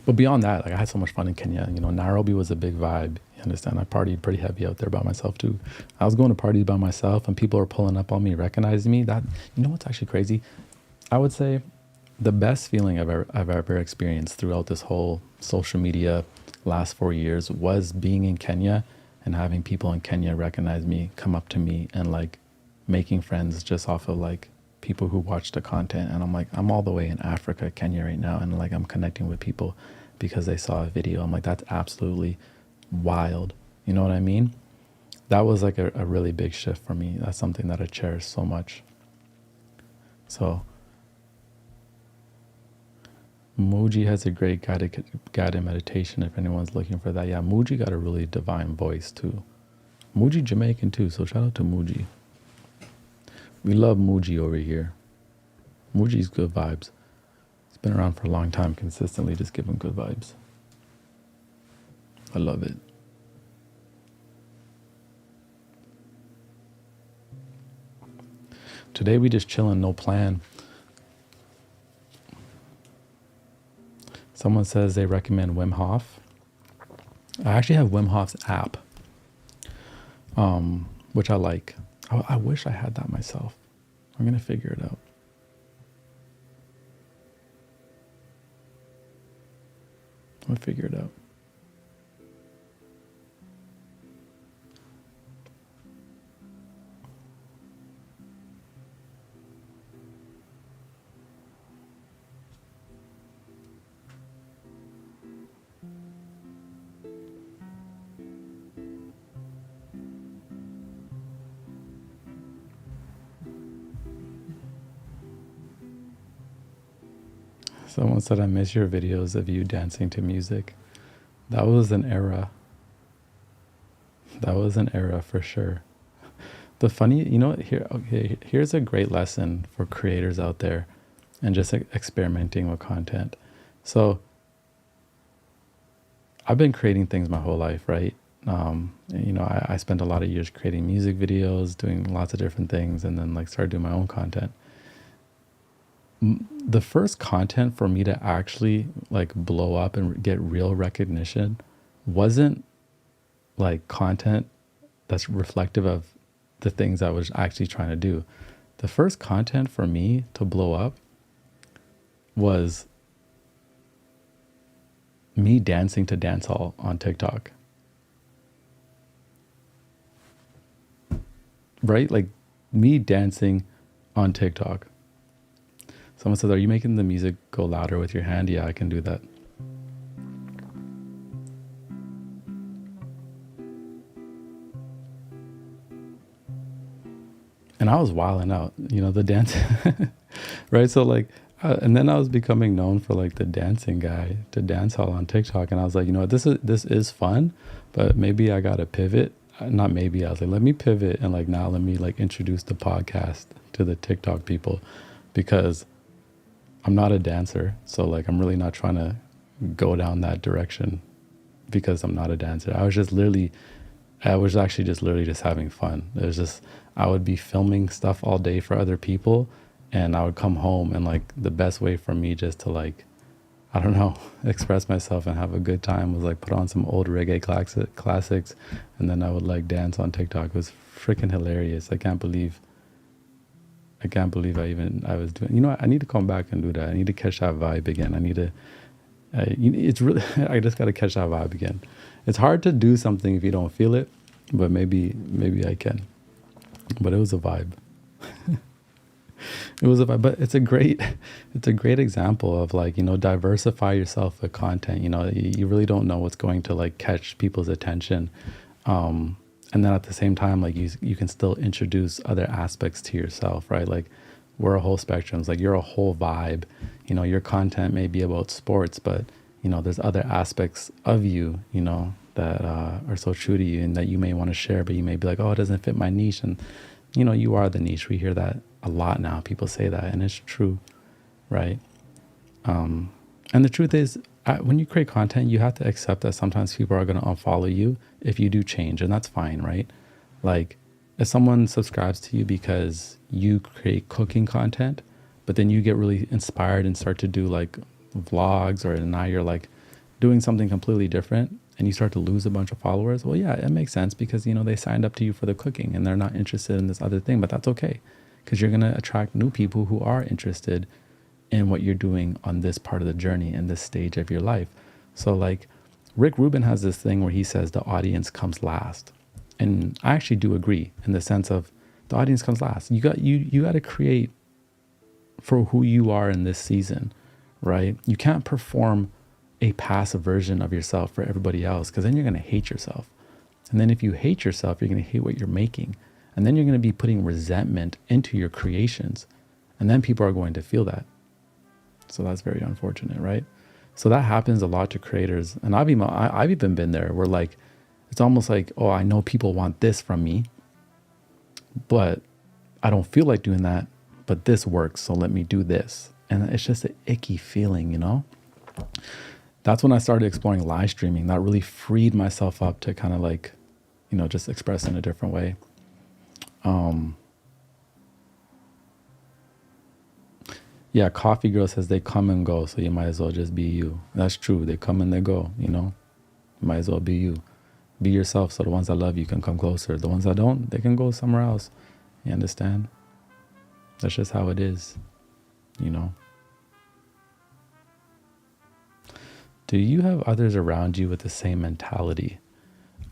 But beyond that, like I had so much fun in Kenya. Nairobi was a big vibe. You understand? I partied pretty heavy out there by myself too. I was going to parties by myself and people were pulling up on me, recognizing me. That, what's actually crazy? I would say the best feeling I've ever experienced throughout this whole social media last 4 years was being in Kenya and having people in Kenya recognize me, come up to me, and like making friends just off of like people who watch the content. And I'm like, I'm all the way in Africa, Kenya right now, and like I'm connecting with people because they saw a video. I'm like, that's absolutely wild. You know what I mean? That was like a really big shift for me. That's something that I cherish so much. So Muji has a great guided meditation if anyone's looking for that. Yeah, Muji got a really divine voice too. Muji Jamaican too, so shout out to Muji. We love Muji over here. Muji's good vibes. It's been around for a long time, consistently just giving good vibes. I love it. Today we just chilling, no plan. Someone says they recommend Wim Hof. I actually have Wim Hof's app, which I like. I wish I had that myself. I'm going to figure it out. I'll figure it out. Someone said, I miss your videos of you dancing to music. That was an era. That was an era for sure. The funny, here's a great lesson for creators out there and just experimenting with content. So I've been creating things my whole life, right? I spent a lot of years creating music videos, doing lots of different things, and then like started doing my own content. The first content for me to actually like blow up and get real recognition wasn't like content that's reflective of the things I was actually trying to do. The first content for me to blow up was me dancing to dancehall on TikTok. Right? Like me dancing on TikTok. Someone says, are you making the music go louder with your hand? Yeah, I can do that. And I was wilding out, the dance, right? So like, and then I was becoming known for like the dancing guy to dance hall on TikTok. And I was like, this is fun, but maybe I got to pivot. Not maybe, I was like, let me pivot. And like, now let me like introduce the podcast to the TikTok people, because I'm not a dancer. So like, I'm really not trying to go down that direction because I'm not a dancer. I was actually just literally just having fun. It was just, I would be filming stuff all day for other people, and I would come home, and like the best way for me just to like, I don't know, express myself and have a good time was like put on some old reggae classics, and then I would like dance on TikTok. It was freaking hilarious. I can't believe I was doing, I need to come back and do that. I need to catch that vibe again. It's really, I just got to catch that vibe again. It's hard to do something if you don't feel it, but maybe I can. But it was a vibe. It was a vibe, but it's a great example of like, diversify yourself with content. You really don't know what's going to like catch people's attention. And then at the same time, like you can still introduce other aspects to yourself, right? Like we're a whole spectrum. It's like you're a whole vibe. Your content may be about sports, but there's other aspects of you, that are so true to you and that you may want to share, but you may be like, oh, it doesn't fit my niche. And you are the niche. We hear that a lot now. People say that, and it's true, right? And the truth is, when you create content, you have to accept that sometimes people are going to unfollow you if you do change, and that's fine, right? Like, if someone subscribes to you because you create cooking content, but then you get really inspired and start to do like vlogs, or now you're like doing something completely different and you start to lose a bunch of followers, well, yeah, it makes sense because, you know, they signed up to you for the cooking and they're not interested in this other thing, but that's okay because you're going to attract new people who are interested in what you're doing on this part of the journey and this stage of your life. So like Rick Rubin has this thing where he says the audience comes last. And I actually do agree in the sense of the audience comes last. You got to create for who you are in this season, right? You can't perform a passive version of yourself for everybody else because then you're going to hate yourself. And then if you hate yourself, you're going to hate what you're making. And then you're going to be putting resentment into your creations. And then people are going to feel that. So that's very unfortunate, right? So that happens a lot to creators. And I've even been there where like, it's almost like, oh, I know people want this from me, but I don't feel like doing that, but this works, so let me do this. And it's just an icky feeling, you know? That's when I started exploring live streaming. That really freed myself up to kind of like, you know, just express in a different way. Yeah, Coffee Girl says they come and go, so you might as well just be you. That's true. They come and they go, you know? You might as well be you. Be yourself so the ones that love you can come closer. The ones that don't, they can go somewhere else. You understand? That's just how it is, you know? Do you have others around you with the same mentality?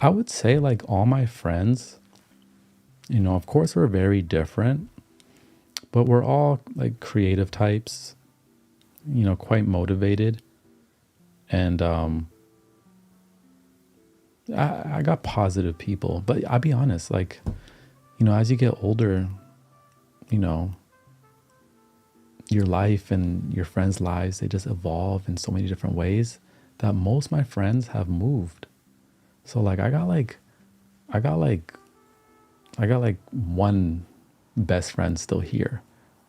I would say like all my friends, you know, of course we're very different, but we're all like creative types, you know, quite motivated. And I got positive people, but I'll be honest, like, you know, as you get older, you know, your life and your friends' lives, they just evolve in so many different ways that most of my friends have moved. So like, I got like one best friend still here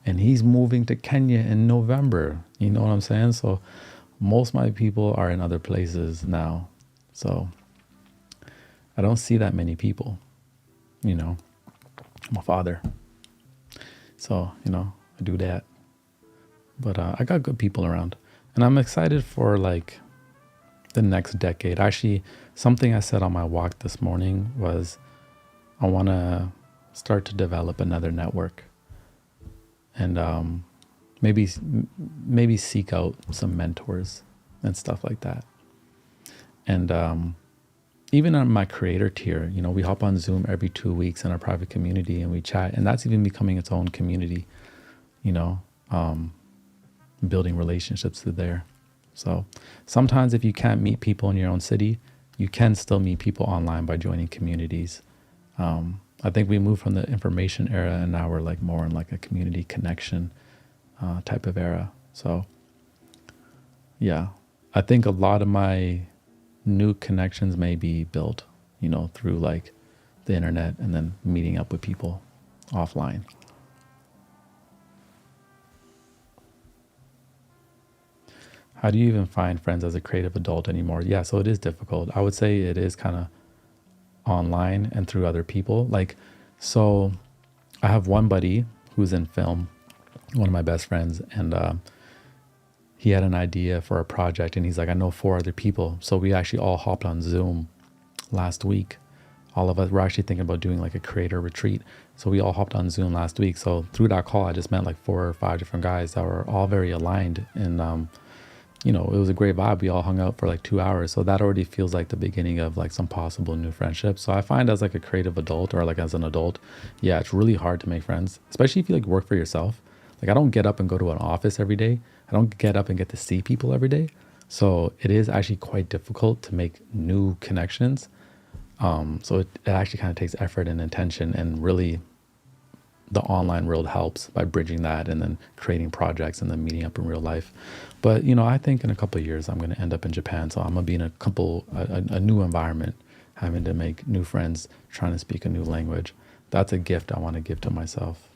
and he's moving to Kenya in November. You know what I'm saying? So most of my people are in other places now. So I don't see that many people, you know. I'm a father. So, you know, I do that. But I got good people around. And I'm excited for like the next decade. Actually, something I said on my walk this morning was I want to start to develop another network. And maybe seek out some mentors and stuff like that. And even on my creator tier, you know, we hop on Zoom every 2 weeks in our private community and we chat, and that's even becoming its own community, you know, building relationships through there. So sometimes if you can't meet people in your own city, you can still meet people online by joining communities. I think we moved from the information era and now we're like more in like a community connection type of era. So yeah, I think a lot of my new connections may be built, you know, through like the internet and then meeting up with people offline. How do you even find friends as a creative adult anymore? Yeah, so it is difficult. I would say it is kind of online and through other people. Like, so I have one buddy who's in film, one of my best friends, and he had an idea for a project and he's like, I know 4 other people. So we actually all hopped on Zoom last week. All of us were actually thinking about doing like a creator retreat. So we all hopped on Zoom last week. So through that call, I just met like 4 or 5 different guys that were all very aligned. And, you know, it was a great vibe. We all hung out for like 2 hours. So that already feels like the beginning of like some possible new friendships. So I find as like a creative adult or like as an adult, yeah, it's really hard to make friends, especially if you like work for yourself. Like I don't get up and go to an office every day. I don't get up and get to see people every day. So it is actually quite difficult to make new connections. So it actually kind of takes effort and intention, and really the online world helps by bridging that and then creating projects and then meeting up in real life. But, you know, I think in a couple of years, I'm going to end up in Japan. So I'm going to be in a new environment, having to make new friends, trying to speak a new language. That's a gift I want to give to myself.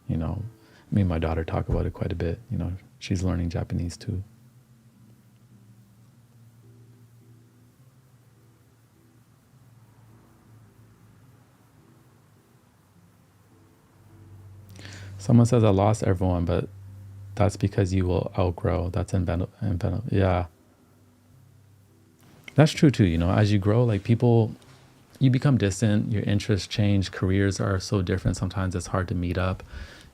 You know, me and my daughter talk about it quite a bit. You know, she's learning Japanese too. Someone says I lost everyone, but that's because you will outgrow. That's inventable. Yeah, that's true too. You know, as you grow, like people, you become distant. Your interests change. Careers are so different. Sometimes it's hard to meet up.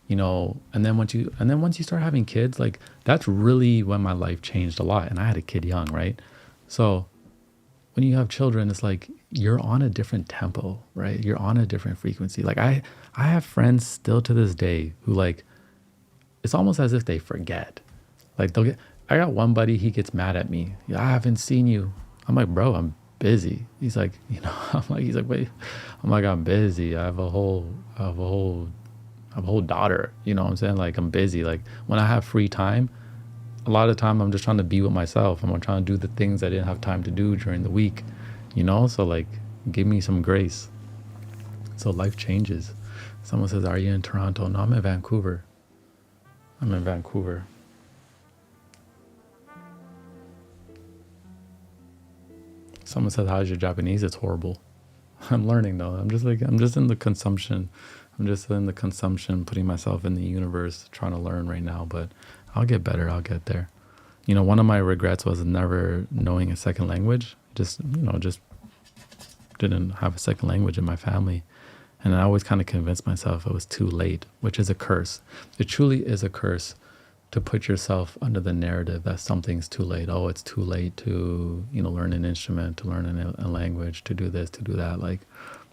You know, and then once you start having kids, like that's really when my life changed a lot. And I had a kid young, right? So when you have children, it's like you're on a different tempo, right? You're on a different frequency. Like I have friends still to this day who like it's almost as if they forget. Like I got one buddy, he gets mad at me. Yeah, I haven't seen you. I'm like, bro, I'm busy. He's like, you know, he's like, wait, I'm like, I'm busy. I have a whole daughter. You know what I'm saying? Like I'm busy. Like when I have free time, a lot of the time I'm just trying to be with myself. I'm trying to do the things I didn't have time to do during the week, you know? So like, give me some grace. So life changes. Someone says, are you in Toronto? No, I'm in Vancouver. I'm in Vancouver. Someone says, how's your Japanese? It's horrible. I'm learning though. I'm just in the consumption. I'm just in the consumption, putting myself in the universe, trying to learn right now, but I'll get better. I'll get there. You know, one of my regrets was never knowing a second language. Just didn't have a second language in my family. And I always kind of convinced myself it was too late, which is a curse. It truly is a curse to put yourself under the narrative that something's too late. Oh, it's too late to, learn an instrument, to learn a language, to do this, to do that. Like,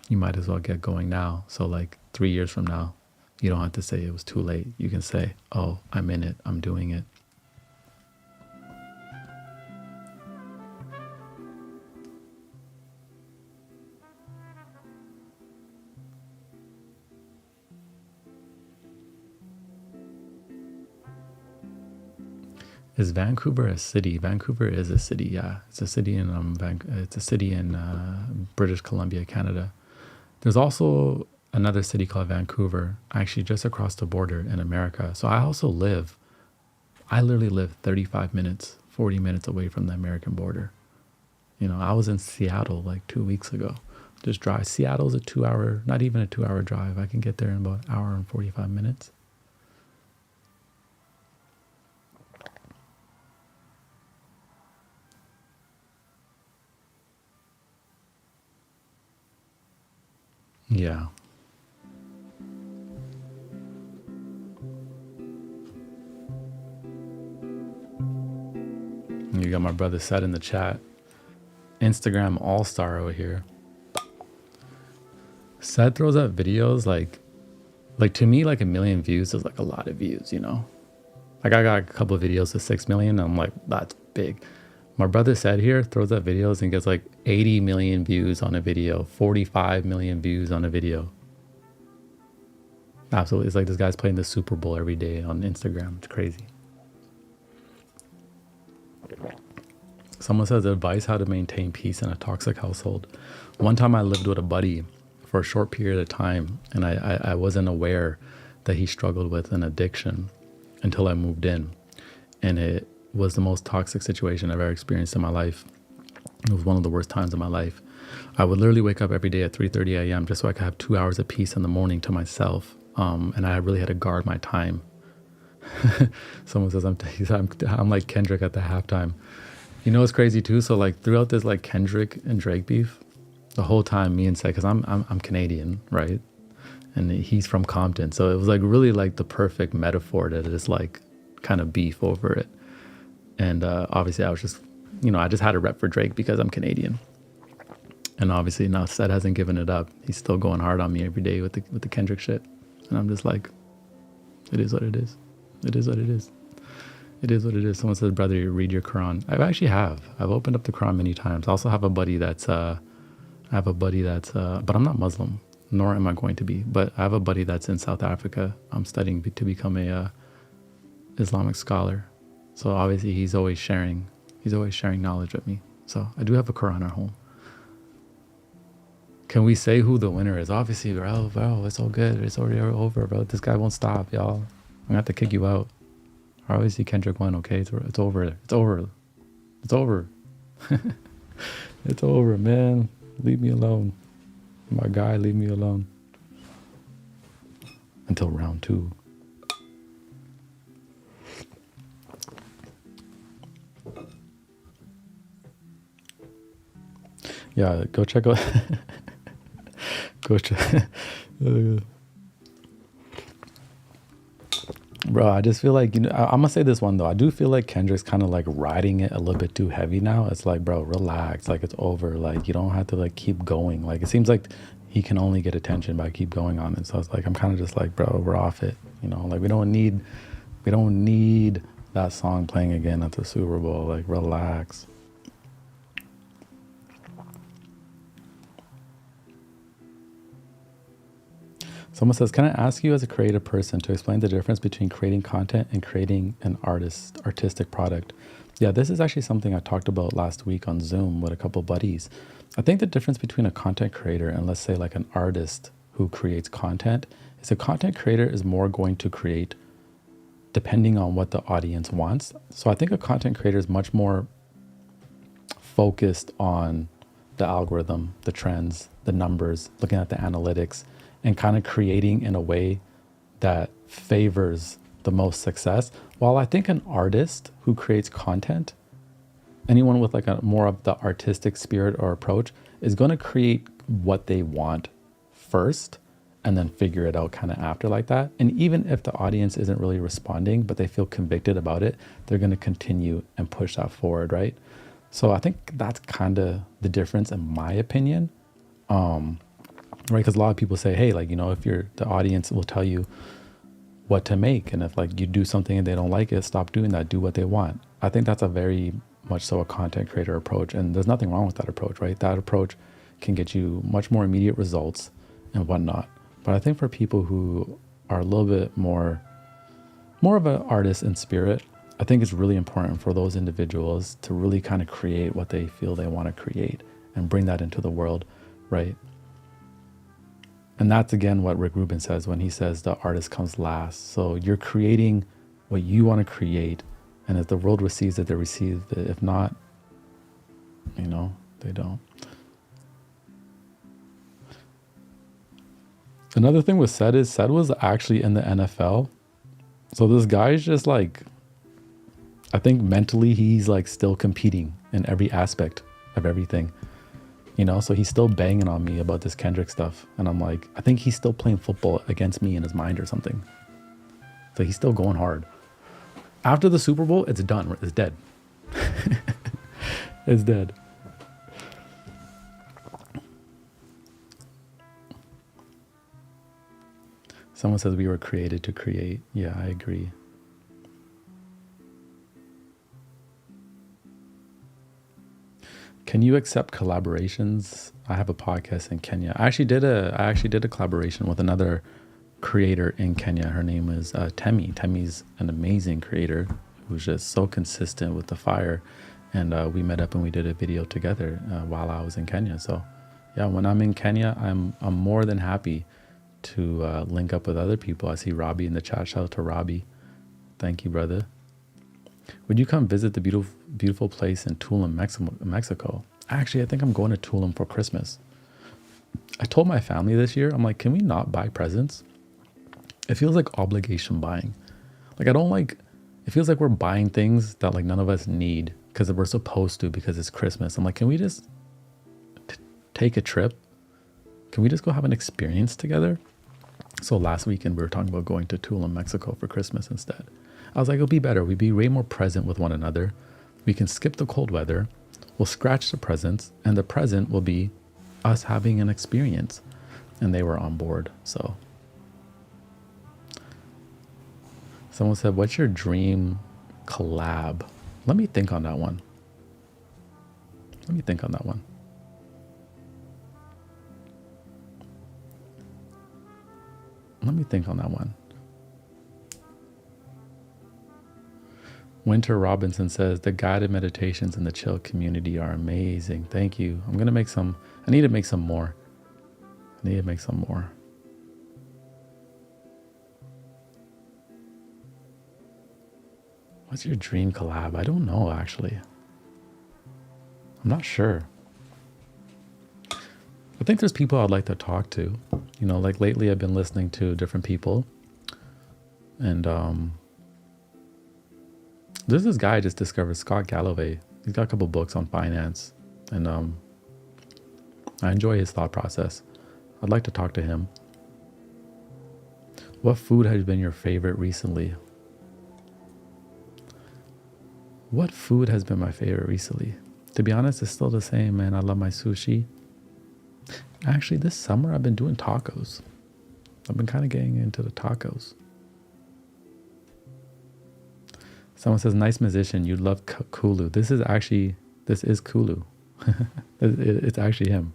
you might as well get going now. So like 3 years from now, you don't have to say it was too late. You can say, oh, I'm in it. I'm doing it. Is Vancouver a city? Vancouver is a city. Yeah, it's a city in British Columbia, Canada. There's also another city called Vancouver, actually just across the border in America. So I literally live 35 minutes, 40 minutes away from the American border. I was in Seattle like 2 weeks ago. Just drive. Seattle's not even a 2 hour drive. I can get there in about an hour and 45 minutes. Yeah. You got my brother said in the chat. Instagram all-star over here. Seth throws up videos like to me, like 1 million views is like a lot of views, Like I got a couple of videos with 6 million. And I'm like, that's big. My brother said here throws up videos and gets like 80 million views on a video, 45 million views on a video. Absolutely. It's like this guy's playing the Super Bowl every day on Instagram. It's crazy. Someone says advice how to maintain peace in a toxic household. One time I lived with a buddy for a short period of time, and I wasn't aware that he struggled with an addiction until I moved in. And it was the most toxic situation I've ever experienced in my life. It was one of the worst times of my life. I would literally wake up every day at 3:30 a.m. just so I could have 2 hours of peace in the morning to myself. And I really had to guard my time. Someone says I'm like Kendrick at the halftime. It's crazy too. So like throughout this like Kendrick and Drake beef, the whole time me and Seth, because I'm Canadian, right? And he's from Compton, so it was like really like the perfect metaphor that it is like kind of beef over it. And obviously I was just, I just had a rep for Drake because I'm Canadian. And obviously now Seth hasn't given it up. He's still going hard on me every day with the Kendrick shit. And I'm just like, it is what it is. It is what it is. It is what it is. Someone says, brother, you read your Quran. I've opened up the Quran many times. I also have a buddy but I'm not Muslim, nor am I going to be. But I have a buddy that's in South Africa. I'm studying to become a Islamic scholar. So obviously he's always sharing knowledge with me. So I do have a Quran at home. Can we say who the winner is? Obviously, bro, it's all good. It's already over, bro. This guy won't stop, y'all. I'm gonna have to kick you out. Obviously, Kendrick won, okay? It's over. It's over. It's over. It's over, man. Leave me alone. My guy, leave me alone. Until round 2. Yeah, go check out. Go check. Bro, I just feel like, I'm gonna say this one though. I do feel like Kendrick's kind of like riding it a little bit too heavy now. It's like, bro, relax. Like, it's over. Like, you don't have to like keep going. Like, it seems like he can only get attention by keep going on it. So it's like, I'm kind of just like, bro, we're off it. Like we don't need that song playing again at the Super Bowl. Like, relax. Someone says, can I ask you as a creative person to explain the difference between creating content and creating an artistic product? Yeah, this is actually something I talked about last week on Zoom with a couple buddies. I think the difference between a content creator and let's say like an artist who creates content is a content creator is more going to create depending on what the audience wants. So I think a content creator is much more focused on the algorithm, the trends, the numbers, looking at the analytics, and kind of creating in a way that favors the most success. While I think an artist who creates content, anyone with like a more of the artistic spirit or approach is going to create what they want first and then figure it out kind of after like that. And even if the audience isn't really responding, but they feel convicted about it, they're going to continue and push that forward, right? So I think that's kind of the difference in my opinion. Right, because a lot of people say, hey, like, if the audience will tell you what to make, and if like you do something and they don't like it, stop doing that, do what they want. I think that's a very much so a content creator approach, and there's nothing wrong with that approach, right? That approach can get you much more immediate results and whatnot. But I think for people who are a little bit more of an artist in spirit, I think it's really important for those individuals to really kind of create what they feel they want to create and bring that into the world, right? And that's again what Rick Rubin says when he says the artist comes last. So you're creating what you want to create, and if the world receives it, they receive it. If not, they don't. Another thing with Sed was actually in the NFL. So this guy's just like, I think mentally he's like still competing in every aspect of everything. So he's still banging on me about this Kendrick stuff. And I'm like, I think he's still playing football against me in his mind or something. So he's still going hard. After the Super Bowl, it's done. It's dead. It's dead. Someone says we were created to create. Yeah, I agree. Can you accept collaborations? I have a podcast in Kenya. I actually did a collaboration with another creator in Kenya. Her name is Temi. Temi's an amazing creator who's just so consistent with the fire. And we met up and we did a video together while I was in Kenya. So yeah, when I'm in Kenya, I'm more than happy to link up with other people. I see Robbie in the chat. Shout out to Robbie. Thank you, brother. Would you come visit the beautiful place in Tulum, Mexico? Actually, I think I'm going to Tulum for Christmas. I told my family this year, I'm like, can we not buy presents? It feels like obligation buying. Like, it feels like we're buying things that like none of us need because we're supposed to because it's Christmas. I'm like, can we just take a trip? Can we just go have an experience together? So last weekend we were talking about going to Tulum, Mexico for Christmas instead. I was like, it'll be better. We'd be way more present with one another. We can skip the cold weather. We'll scratch the presents, and the present will be us having an experience. And they were on board. So someone said, what's your dream collab? Let me think on that one. Winter Robinson says, the guided meditations in the chill community are amazing. Thank you. I need to make some more. I need to make some more. What's your dream collab? I don't know, actually. I'm not sure. I think there's people I'd like to talk to. You know, like lately I've been listening to different people. And there's this guy I just discovered, Scott Galloway. He's got a couple books on finance. And I enjoy his thought process. I'd like to talk to him. What food has been your favorite recently? What food has been my favorite recently? To be honest, it's still the same, man. I love my sushi. Actually, this summer I've been doing tacos. I've been kind of getting into the tacos. Someone says, nice musician. You love Kulu. This is Kulu. It's actually him.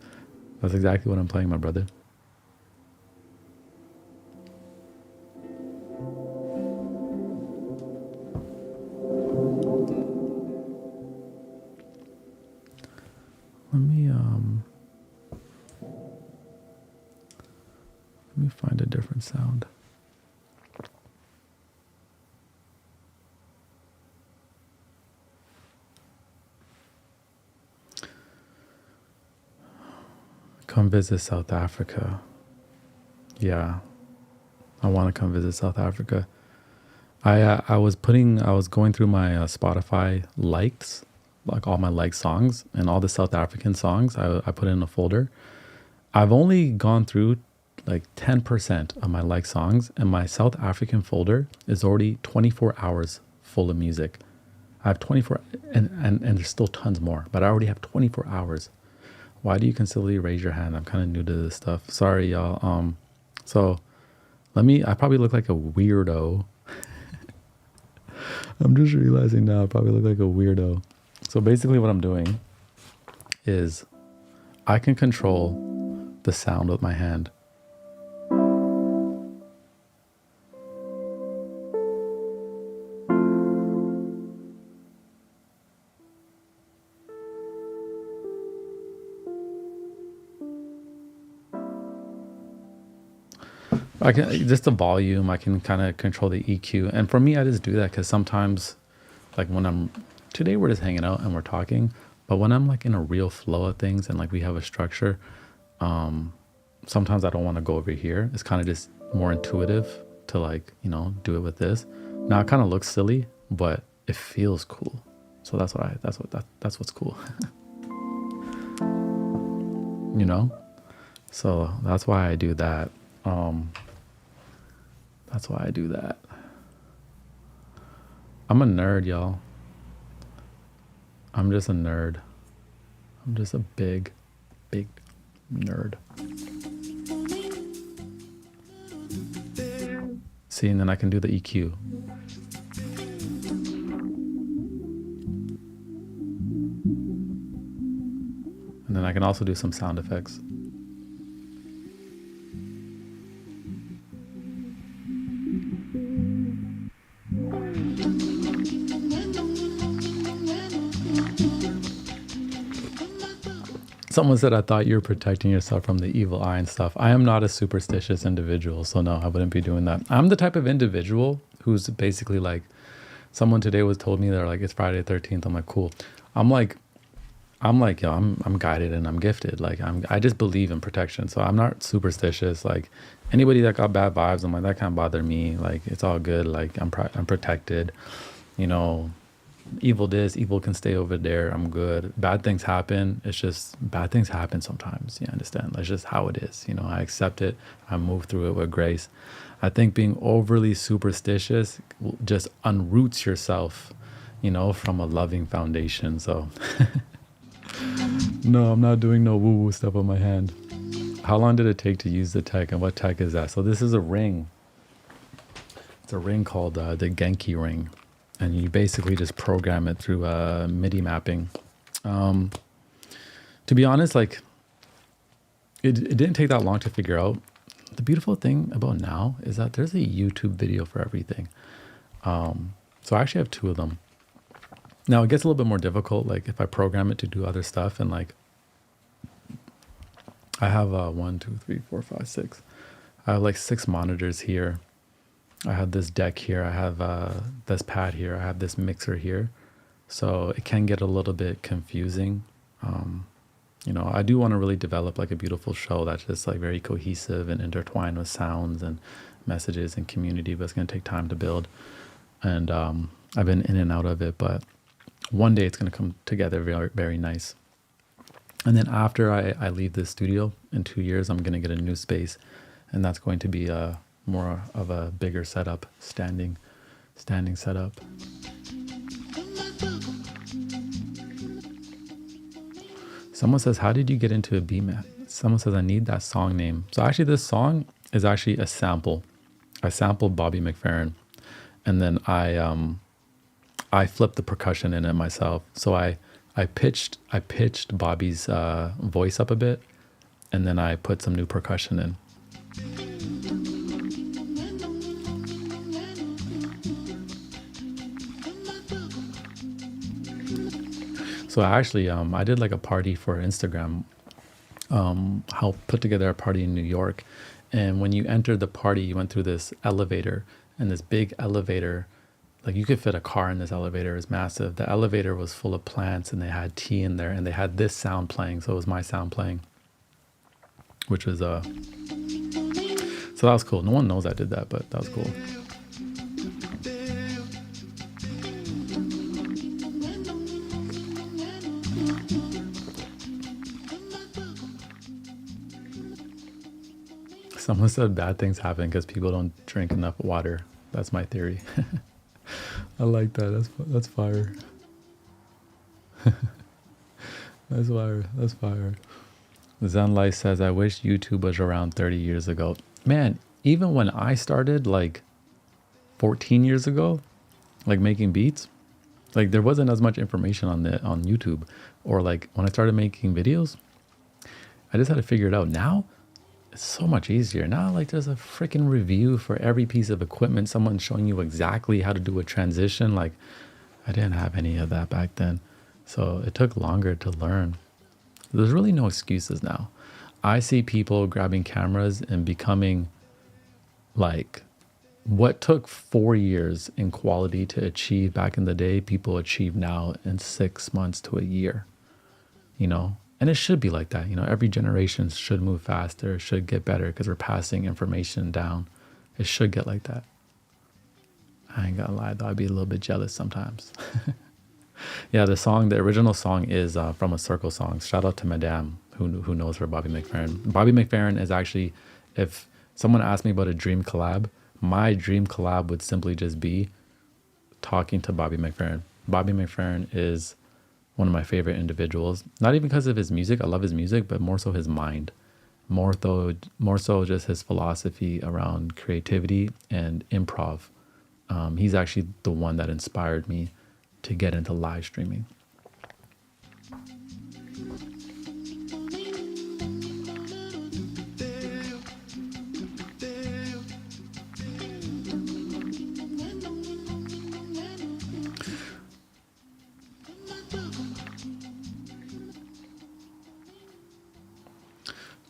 That's exactly what I'm playing, my brother. Let me find a different sound. Come visit South Africa. Yeah, I want to come visit South Africa. I was going through my Spotify likes, like all my liked songs, and all the South African songs I put in a folder. I've only gone through like 10% of my liked songs, and my South African folder is already 24 hours full of music. I have 24, and there's still tons more, but I already have 24 hours. Why do you constantly raise your hand? I'm kind of new to this stuff. Sorry, y'all. So I probably look like a weirdo. I'm just realizing now I probably look like a weirdo. So basically what I'm doing is I can control the sound with my hand. I can just the volume. I can kind of control the EQ, and for me, I just do that because sometimes, like today we're just hanging out and we're talking, but when I'm like in a real flow of things and like we have a structure, sometimes I don't want to go over here. It's kind of just more intuitive to like do it with this. Now it kind of looks silly, but it feels cool. So that's what's cool. So that's why I do that. That's why I do that. I'm a nerd, y'all. I'm just a nerd. I'm just a big nerd. See, and then I can do the EQ. And then I can also do some sound effects. Someone said, I thought you were protecting yourself from the evil eye and stuff. I am not a superstitious individual, so no, I wouldn't be doing that. I'm the type of individual who's basically like, someone today told me they're like, it's Friday the 13th. I'm like, cool. I'm like, yo, I'm guided and I'm gifted. Like I just believe in protection. So I'm not superstitious. Like anybody that got bad vibes, I'm like, that can't bother me. Like it's all good. Like I'm protected, evil this, evil can stay over there. I'm good. Bad things happen. It's just bad things happen sometimes. You understand? That's just how it is. I accept it. I move through it with grace. I think being overly superstitious just unroots yourself, from a loving foundation. So no, I'm not doing no woo-woo stuff on my hand. How long did it take to use the tech, and what tech is that? So this is a ring. It's a ring called the Genki ring. And you basically just program it through MIDI mapping. To be honest, like it didn't take that long to figure out. The beautiful thing about now is that there's a YouTube video for everything. So I actually have 2 of them. Now it gets a little bit more difficult, like if I program it to do other stuff, and like I have one, two, three, four, five, six. I have like 6 monitors here. I have this deck here. I have this pad here. I have this mixer here. So it can get a little bit confusing. You know, I do want to really develop like a beautiful show that's just like very cohesive and intertwined with sounds and messages and community, but it's going to take time to build. And I've been in and out of it, but one day it's going to come together very, very nice. And then after I leave this studio in 2 years, I'm going to get a new space, and that's going to be a more of a bigger setup, standing setup. Someone says, how did you get into a beat map? Someone says, I need that song name. So actually this song is actually a sample. I sampled Bobby McFerrin, and then I flipped the percussion in it myself. So I pitched Bobby's voice up a bit, and then I put some new percussion in. So actually, I did like a party for Instagram. Helped put together a party in New York, and when you entered the party, you went through this elevator, and this big elevator, like you could fit a car in this elevator. It's massive. The elevator was full of plants, and they had tea in there, and they had this sound playing. So it was my sound playing, which was so that was cool. No one knows I did that, but that was cool. Someone said bad things happen because people don't drink enough water. That's my theory. I like that. That's fire. That's fire. That's fire. Zen Life says, I wish YouTube was around 30 years ago. Man, even when I started like 14 years ago, like making beats, like there wasn't as much information on YouTube, or like when I started making videos, I just had to figure it out. Now it's so much easier. Now like there's a freaking review for every piece of equipment, someone showing you exactly how to do a transition. Like I didn't have any of that back then, so it took longer to learn. There's really no excuses now. I see people grabbing cameras and becoming like what took 4 years in quality to achieve back in the day, people achieve now in 6 months to a year, you know? And it should be like that. You know, every generation should move faster, should get better because we're passing information down. It should get like that. I ain't gonna lie though, I'd be a little bit jealous sometimes. Yeah, the original song is from a Circle song. Shout out to Madame who knows her Bobby McFerrin. Bobby McFerrin is actually, if someone asked me about a dream collab, my dream collab would simply just be talking to Bobby McFerrin. Bobby McFerrin is one of my favorite individuals, not even because of his music. I love his music, but more so his mind, more so just his philosophy around creativity and improv. He's actually the one that inspired me to get into live streaming.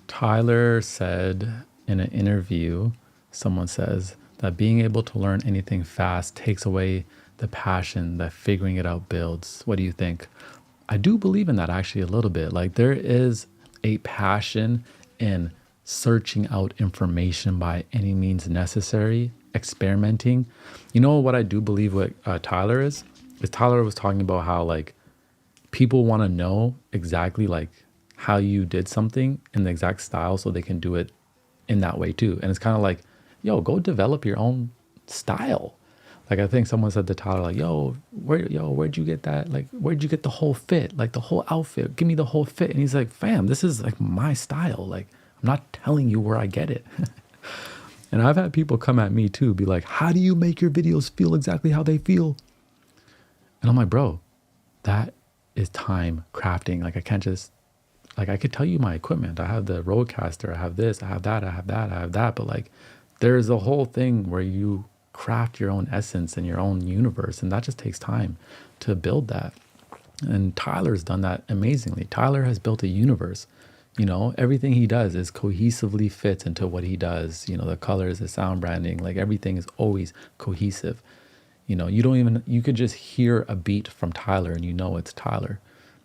Tyler said in an interview, someone says that being able to learn anything fast takes away the passion that figuring it out builds. What do you think? I do believe in that actually a little bit. Like there is a passion in searching out information by any means necessary, experimenting. You know what I do believe what Tyler is Tyler was talking about how like people want to know exactly like how you did something in the exact style so they can do it in that way too. And it's kind of like, yo, go develop your own style. Like I think someone said to Tyler, like, where'd you get that? Like, where'd you get the whole fit? Like the whole outfit, give me the whole fit. And he's like, fam, this is like my style. Like, I'm not telling you where I get it. And I've had people come at me too, be like, how do you make your videos feel exactly how they feel? And I'm like, bro, that is time crafting. Like I can't just, like I could tell you my equipment. I have the Rodecaster, I have this, I have that, I have that, I have that. But like there's a whole thing where you craft your own essence and your own universe. And that just takes time to build that. And Tyler's done that amazingly. Tyler has built a universe. Everything he does is cohesively fits into what he does. The colors, the sound branding, like everything is always cohesive. You could just hear a beat from Tyler and it's Tyler.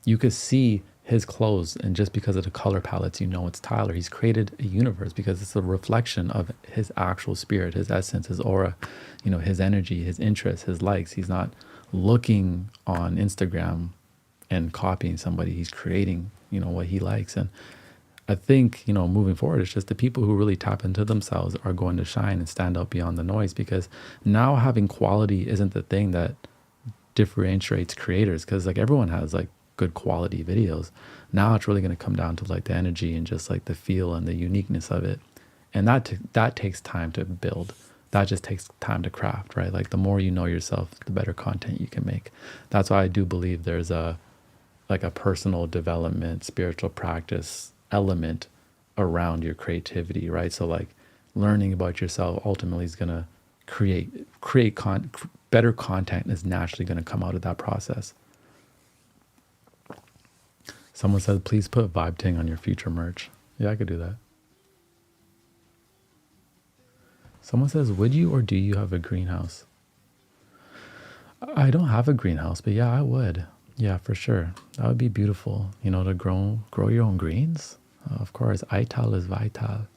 You could see his clothes, and just because of the color palettes, it's Tyler. He's created a universe because it's a reflection of his actual spirit, his essence, his aura, his energy, his interests, his likes. He's not looking on Instagram and copying somebody. He's creating, what he likes. And I think, moving forward, it's just the people who really tap into themselves are going to shine and stand out beyond the noise, because now having quality isn't the thing that differentiates creators, because like everyone has like good quality videos. Now it's really going to come down to like the energy and just like the feel and the uniqueness of it. And that takes time to build. That just takes time to craft, right? Like the more you know yourself, the better content you can make. That's why I do believe there's a personal development, spiritual practice element around your creativity, right? So like learning about yourself ultimately is going to create better content is naturally going to come out of that process. Someone said, please put Vibe Ting on your future merch. Yeah, I could do that. Someone says, would you or do you have a greenhouse? I don't have a greenhouse, but yeah, I would. Yeah, for sure. That would be beautiful, to grow your own greens. Of course, Ital is vital.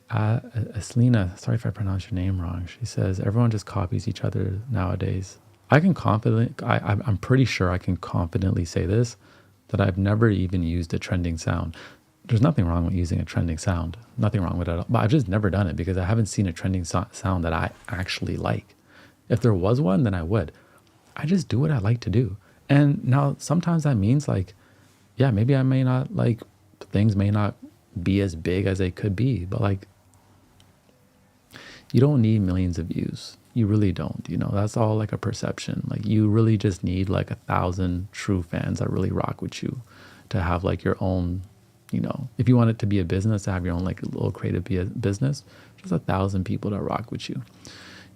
Aslina, sorry if I pronounce your name wrong. She says, everyone just copies each other nowadays. I'm pretty sure I can confidently say this, that I've never even used a trending sound. There's nothing wrong with using a trending sound. Nothing wrong with it at all. But I've just never done it because I haven't seen a trending sound that I actually like. If there was one, then I would. I just do what I like to do. And now sometimes that means like, yeah, maybe I may not like, things may not be as big as they could be, but like, you don't need millions of views. You really don't, that's all like a perception. Like you really just need like 1,000 true fans that really rock with you to have like your own, if you want it to be a business, to have your own like little creative business, just 1,000 people that rock with you.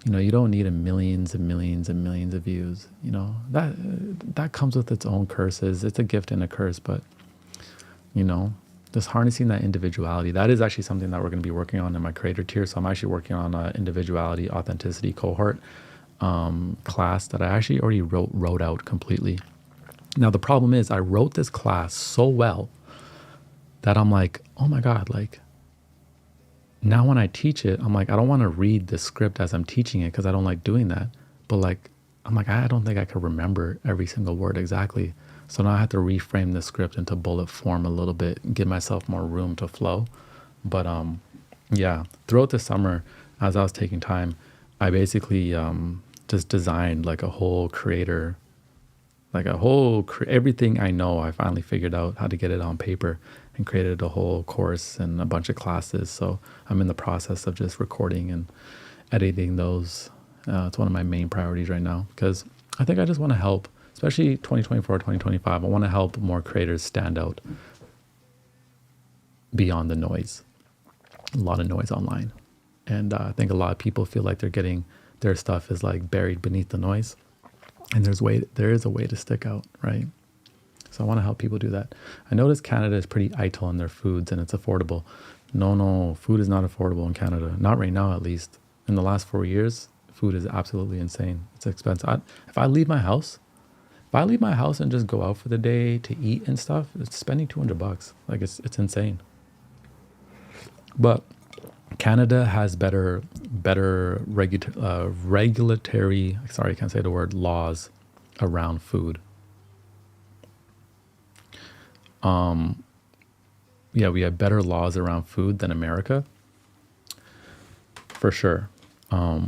You don't need millions and millions and millions of views. That comes with its own curses. It's a gift and a curse, but just harnessing that individuality. That is actually something that we're going to be working on in my creator tier. So I'm actually working on an individuality, authenticity cohort class that I actually already wrote out completely. Now the problem is I wrote this class so well that I'm like, oh my God, like now when I teach it, I'm like, I don't want to read the script as I'm teaching it because I don't like doing that. But like, I'm like, I don't think I could remember every single word exactly. So now I have to reframe the script into bullet form a little bit and give myself more room to flow. But yeah, throughout the summer, as I was taking time, I basically just designed like a whole creator, everything I know. I finally figured out how to get it on paper and created a whole course and a bunch of classes. So I'm in the process of just recording and editing those. It's one of my main priorities right now because I think I just want to help, especially 2024, 2025. I want to help more creators stand out beyond the noise. A lot of noise online. And I think a lot of people feel like they're getting their stuff is like buried beneath the noise. And there is a way to stick out, right? So I want to help people do that. I notice Canada is pretty idle on their foods and it's affordable. No, food is not affordable in Canada. Not right now, at least. In the last 4 years, food is absolutely insane. It's expensive. If I leave my house and just go out for the day to eat and stuff, it's spending $200. Like it's insane. But Canada has better regulatory, sorry, I can't say the word, laws around food. Yeah, we have better laws around food than America, for sure. I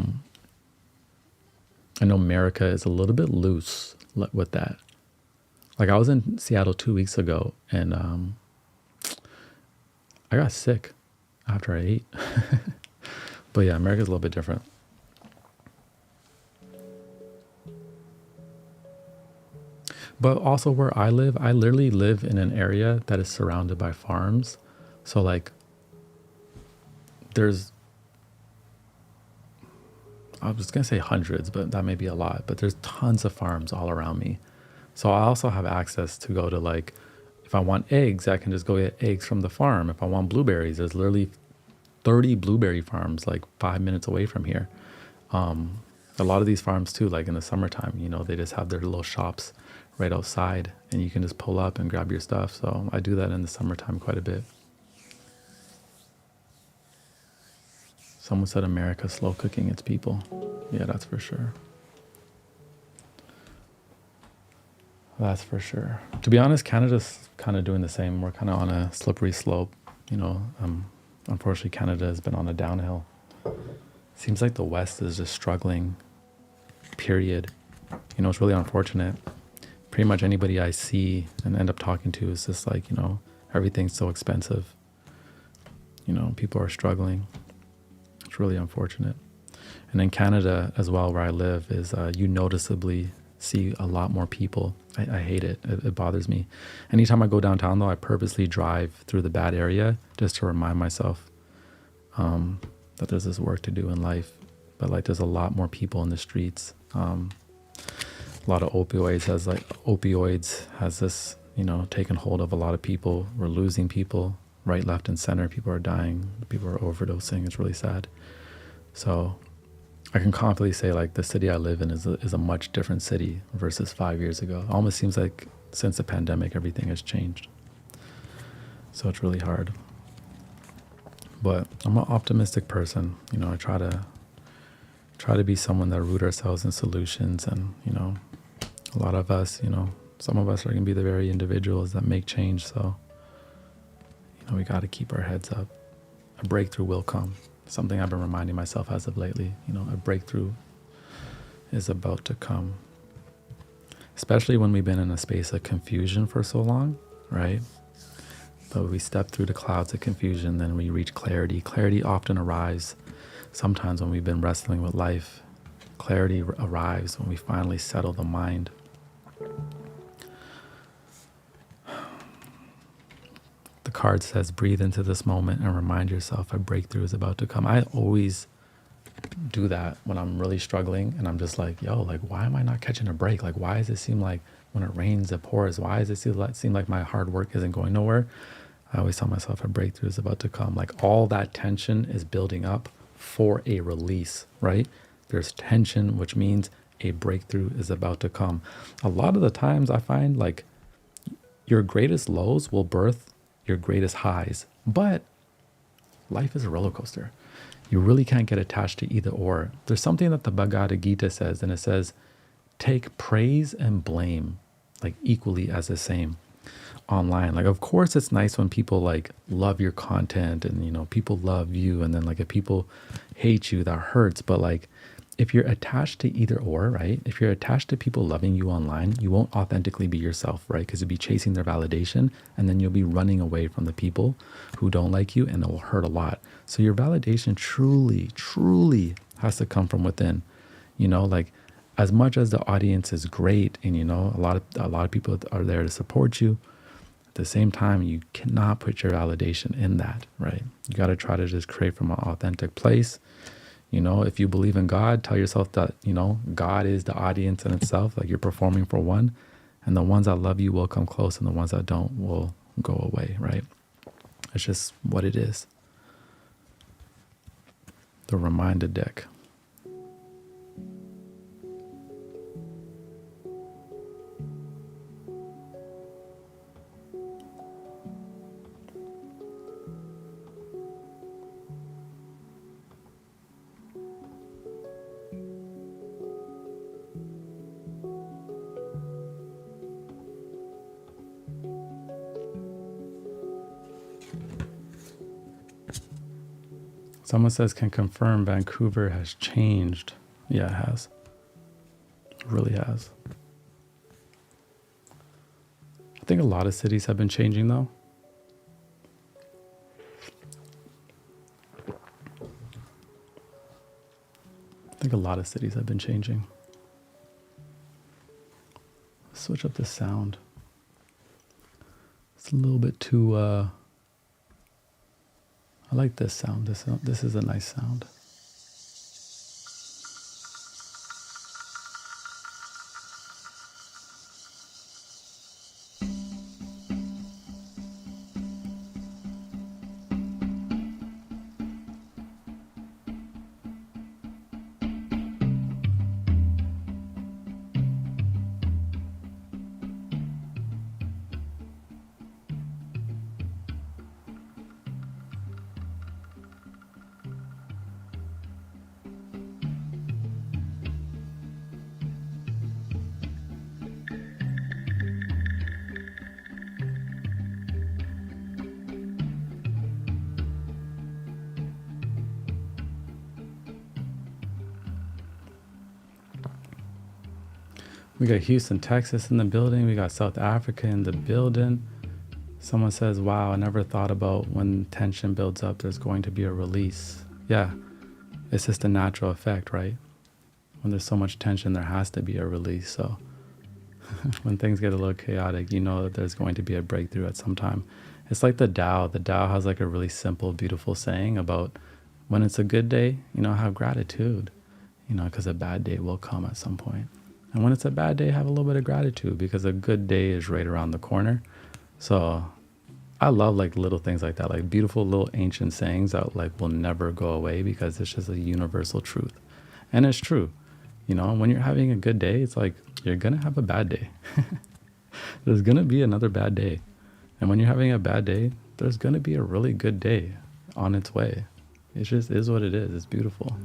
know America is a little bit loose with that. Like I was in Seattle 2 weeks ago and I got sick after I ate. But yeah, America's a little bit different. But also where I live, I literally live in an area that is surrounded by farms. So like I was going to say hundreds, but that may be a lot, but there's tons of farms all around me. So I also have access to go to like If I want eggs, I can just go get eggs from the farm. If I want blueberries, there's literally 30 blueberry farms like 5 minutes away from here. A lot of these farms too, like in the summertime, they just have their little shops right outside and you can just pull up and grab your stuff. So I do that in the summertime quite a bit. Someone said America's slow cooking its people. Yeah, that's for sure. That's for sure. To be honest, Canada's kind of doing the same. We're kind of on a slippery slope. Unfortunately, Canada has been on a downhill. Seems like the West is just struggling, period. It's really unfortunate. Pretty much anybody I see and end up talking to is just like, everything's so expensive. People are struggling. It's really unfortunate. And in Canada as well, where I live, is you noticeably see a lot more people. I hate it. It bothers me. Anytime I go downtown, though, I purposely drive through the bad area just to remind myself that there's this work to do in life. But like, there's a lot more people in the streets. A lot of opioids has this, taken hold of a lot of people. We're losing people right, left, and center. People are dying. People are overdosing. It's really sad. So I can confidently say like the city I live in is a much different city versus 5 years ago. It almost seems like since the pandemic, everything has changed. So it's really hard. But I'm an optimistic person. I try to be someone that root ourselves in solutions. And, a lot of us, some of us are going to be the very individuals that make change. So, we got to keep our heads up. A breakthrough will come. Something I've been reminding myself as of lately, a breakthrough is about to come. Especially when we've been in a space of confusion for so long, right? But we step through the clouds of confusion, then we reach clarity. Clarity often arrives sometimes when we've been wrestling with life. Clarity arrives when we finally settle the mind. The card says, breathe into this moment and remind yourself a breakthrough is about to come. I always do that when I'm really struggling and I'm just like, why am I not catching a break? Like, why does it seem like when it rains, it pours? Why does it seem like my hard work isn't going nowhere? I always tell myself a breakthrough is about to come. Like, all that tension is building up for a release, right? There's tension, which means a breakthrough is about to come. A lot of the times I find like your greatest lows will birth your greatest highs, but life is a roller coaster. You really can't get attached to either or. There's something that the Bhagavad Gita says, and it says, take praise and blame like equally as the same online. Like, of course, it's nice when people like love your content and, people love you. And then like if people hate you, that hurts. But like, if you're attached to either or, right? If you're attached to people loving you online, you won't authentically be yourself, right? Because you'll be chasing their validation and then you'll be running away from the people who don't like you, and it will hurt a lot. So your validation truly, truly has to come from within, like as much as the audience is great and, a lot of people are there to support you. At the same time, you cannot put your validation in that, right? You got to try to just create from an authentic place. If you believe in God, tell yourself that, God is the audience in itself, like you're performing for one, and the ones that love you will come close and the ones that don't will go away, right? It's just what it is. The reminder deck. Someone says, can confirm Vancouver has changed. Yeah, it has. It really has. I think a lot of cities have been changing though. I think a lot of cities have been changing. Switch up the sound. It's a little bit too, I like this sound. This is a nice sound. We got Houston, Texas in the building. We got South Africa in the building. Someone says, wow, I never thought about when tension builds up, there's going to be a release. Yeah, it's just a natural effect, right? When there's so much tension, there has to be a release. So when things get a little chaotic, you know that there's going to be a breakthrough at some time. It's like the Tao. The Tao has like a really simple, beautiful saying about when it's a good day, have gratitude, because a bad day will come at some point. And when it's a bad day, have a little bit of gratitude because a good day is right around the corner. So I love like little things like that, like beautiful little ancient sayings that like will never go away because it's just a universal truth. And it's true. When you're having a good day, it's like you're going to have a bad day. There's going to be another bad day. And when you're having a bad day, there's going to be a really good day on its way. It just is what it is. It's beautiful.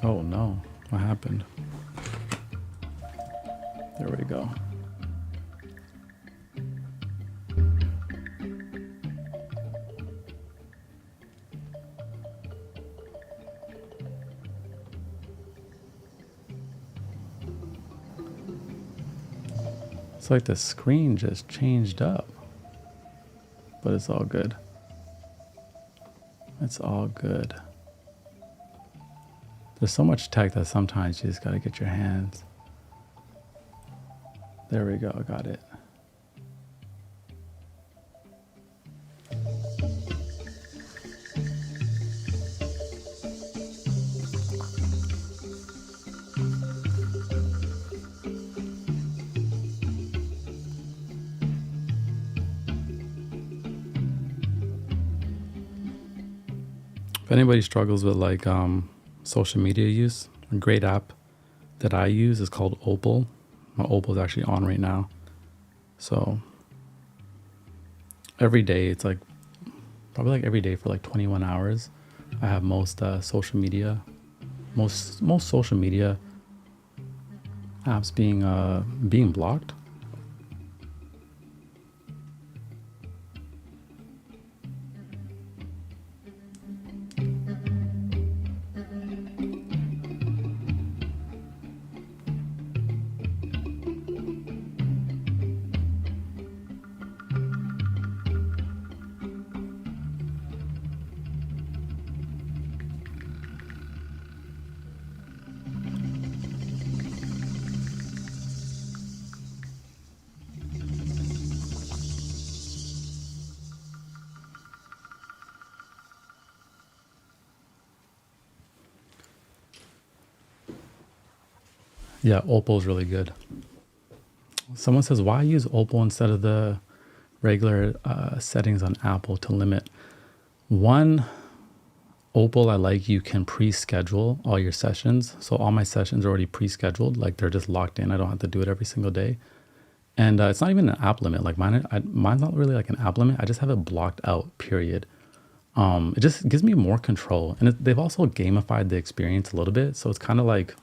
Oh no, what happened? There we go. It's like the screen just changed up, but it's all good. It's all good. There's so much tech that sometimes you just gotta get your hands. There we go, got it. If anybody struggles with like social media use, a great app that I use is called Opal. My Opal is actually on right now. So every day, it's like probably like every day for like 21 hours, I have most social media apps being blocked. Yeah, Opal is really good. Someone says, why use Opal instead of the regular settings on Apple to limit? One, Opal, I like you can pre-schedule all your sessions. So all my sessions are already pre-scheduled. Like they're just locked in. I don't have to do it every single day. And it's not even an app limit. Like mine's not really like an app limit. I just have it blocked out, period. It just gives me more control. And they've also gamified the experience a little bit. So it's kind of like,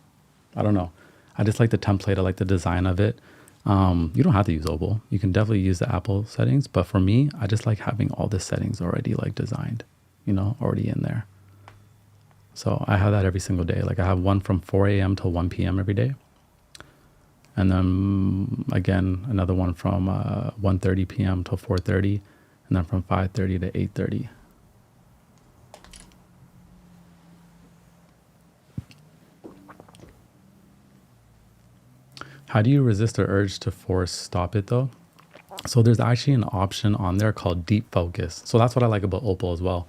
I don't know. I just like the template. I like the design of it. You don't have to use Opal. You can definitely use the Apple settings. But for me, I just like having all the settings already like designed, already in there. So I have that every single day. Like I have one from 4 a.m. till 1 p.m. every day. And then again, another one from 1:30 p.m. till 4:30. And then from 5:30 to 8:30. How do you resist the urge to force stop it though? So there's actually an option on there called deep focus. So that's what I like about Opal as well.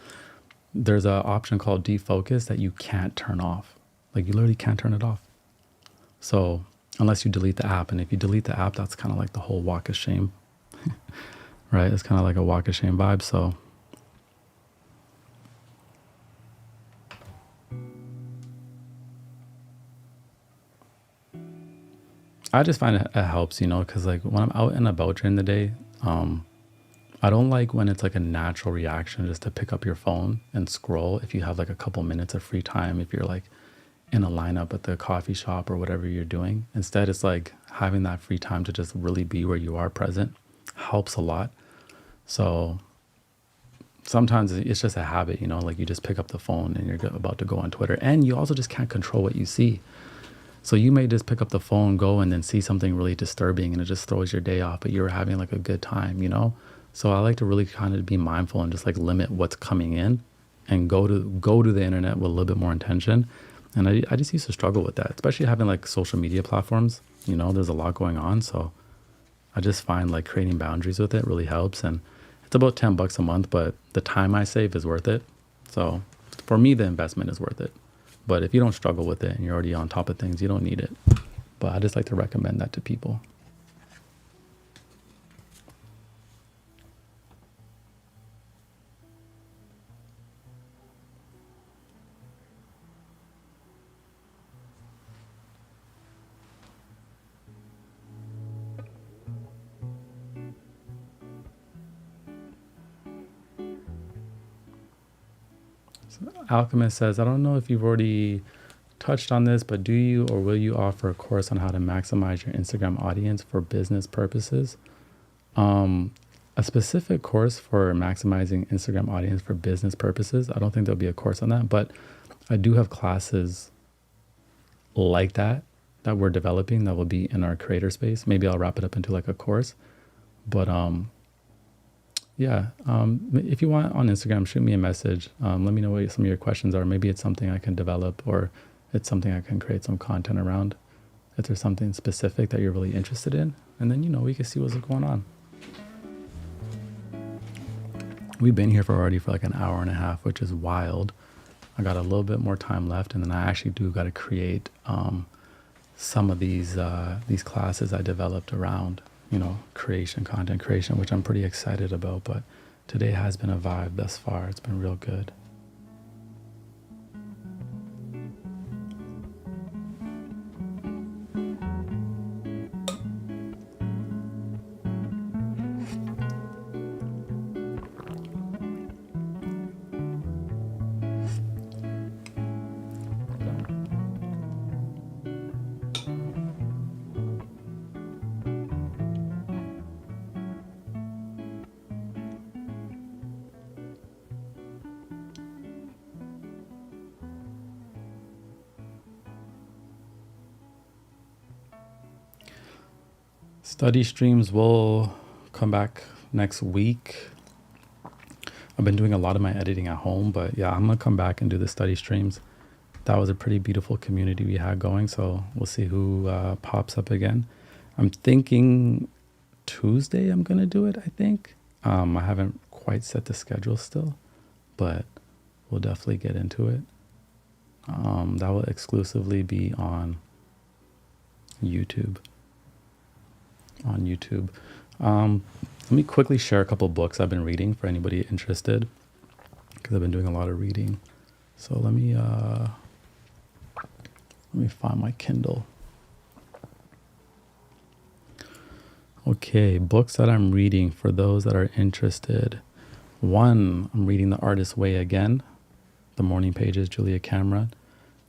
There's an option called deep focus that you can't turn off. Like you literally can't turn it off. So unless you delete the app. And if you delete the app, that's kind of like the whole walk of shame, right? It's kind of like a walk of shame vibe. So I just find it helps, because like when I'm out and about during the day, I don't like when it's like a natural reaction just to pick up your phone and scroll if you have like a couple minutes of free time, if you're like in a lineup at the coffee shop or whatever you're doing. Instead, it's like having that free time to just really be where you are present helps a lot. So sometimes it's just a habit, like you just pick up the phone and you're about to go on Twitter, and you also just can't control what you see. So you may just pick up the phone, go, and then see something really disturbing, and it just throws your day off, but you're having like a good time. So I like to really kind of be mindful and just like limit what's coming in and go to the internet with a little bit more intention. And I just used to struggle with that, especially having like social media platforms, there's a lot going on. So I just find like creating boundaries with it really helps. And it's about $10 a month, but the time I save is worth it. So for me, the investment is worth it. But if you don't struggle with it and you're already on top of things, you don't need it. But I just like to recommend that to people. Alchemist says, I don't know if you've already touched on this, but do you or will you offer a course on how to maximize your Instagram audience for business purposes? A specific course for maximizing Instagram audience for business purposes, I don't think there'll be a course on that, but I do have classes like that we're developing that will be in our creator space. Maybe I'll wrap it up into like a course. But if you want on Instagram, shoot me a message. Let me know what some of your questions are. Maybe it's something I can develop, or it's something I can create some content around. If there's something specific that you're really interested in, and then, we can see what's going on. We've been here for like an hour and a half, which is wild. I got a little bit more time left, and then I actually do got to create some of these classes I developed around, content creation, which I'm pretty excited about. But today has been a vibe thus far. It's been real good. Study streams will come back next week. I've been doing a lot of my editing at home, but yeah, I'm gonna come back and do the study streams. That was a pretty beautiful community we had going, so we'll see who pops up again. I'm thinking Tuesday I'm gonna do it, I think. I haven't quite set the schedule still, but we'll definitely get into it. That will exclusively be on YouTube. Let me quickly share a couple books I've been reading for anybody interested, because I've been doing a lot of reading. So let me find my Kindle. Okay, books that I'm reading for those that are interested. One, I'm reading The Artist's Way again, The Morning Pages, Julia Cameron.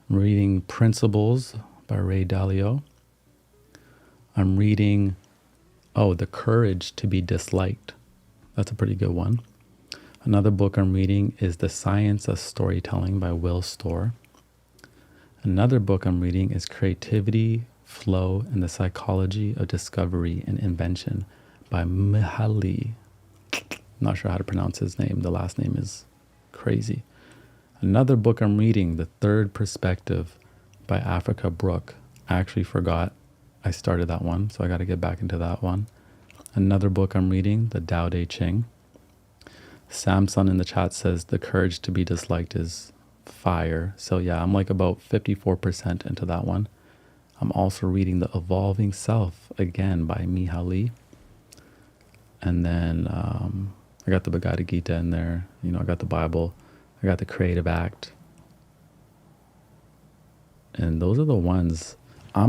I'm reading Principles by Ray Dalio. I'm reading The Courage to be Disliked. That's a pretty good one. Another book I'm reading is The Science of Storytelling by Will Storr. Another book I'm reading is Creativity, Flow, and the Psychology of Discovery and Invention by Mihaly. Not sure how to pronounce his name. The last name is crazy. Another book I'm reading, The Third Perspective by Africa Brooke. I actually forgot I started that one, so I got to get back into that one. Another book I'm reading, The Tao Te Ching. Samson in the chat says The Courage to be Disliked is fire. So yeah, I'm like about 54% into that one. I'm also reading The Evolving Self again by Mihaly. And then I got the Bhagavad Gita in there. I got the Bible. I got the Creative Act. And those are the ones. I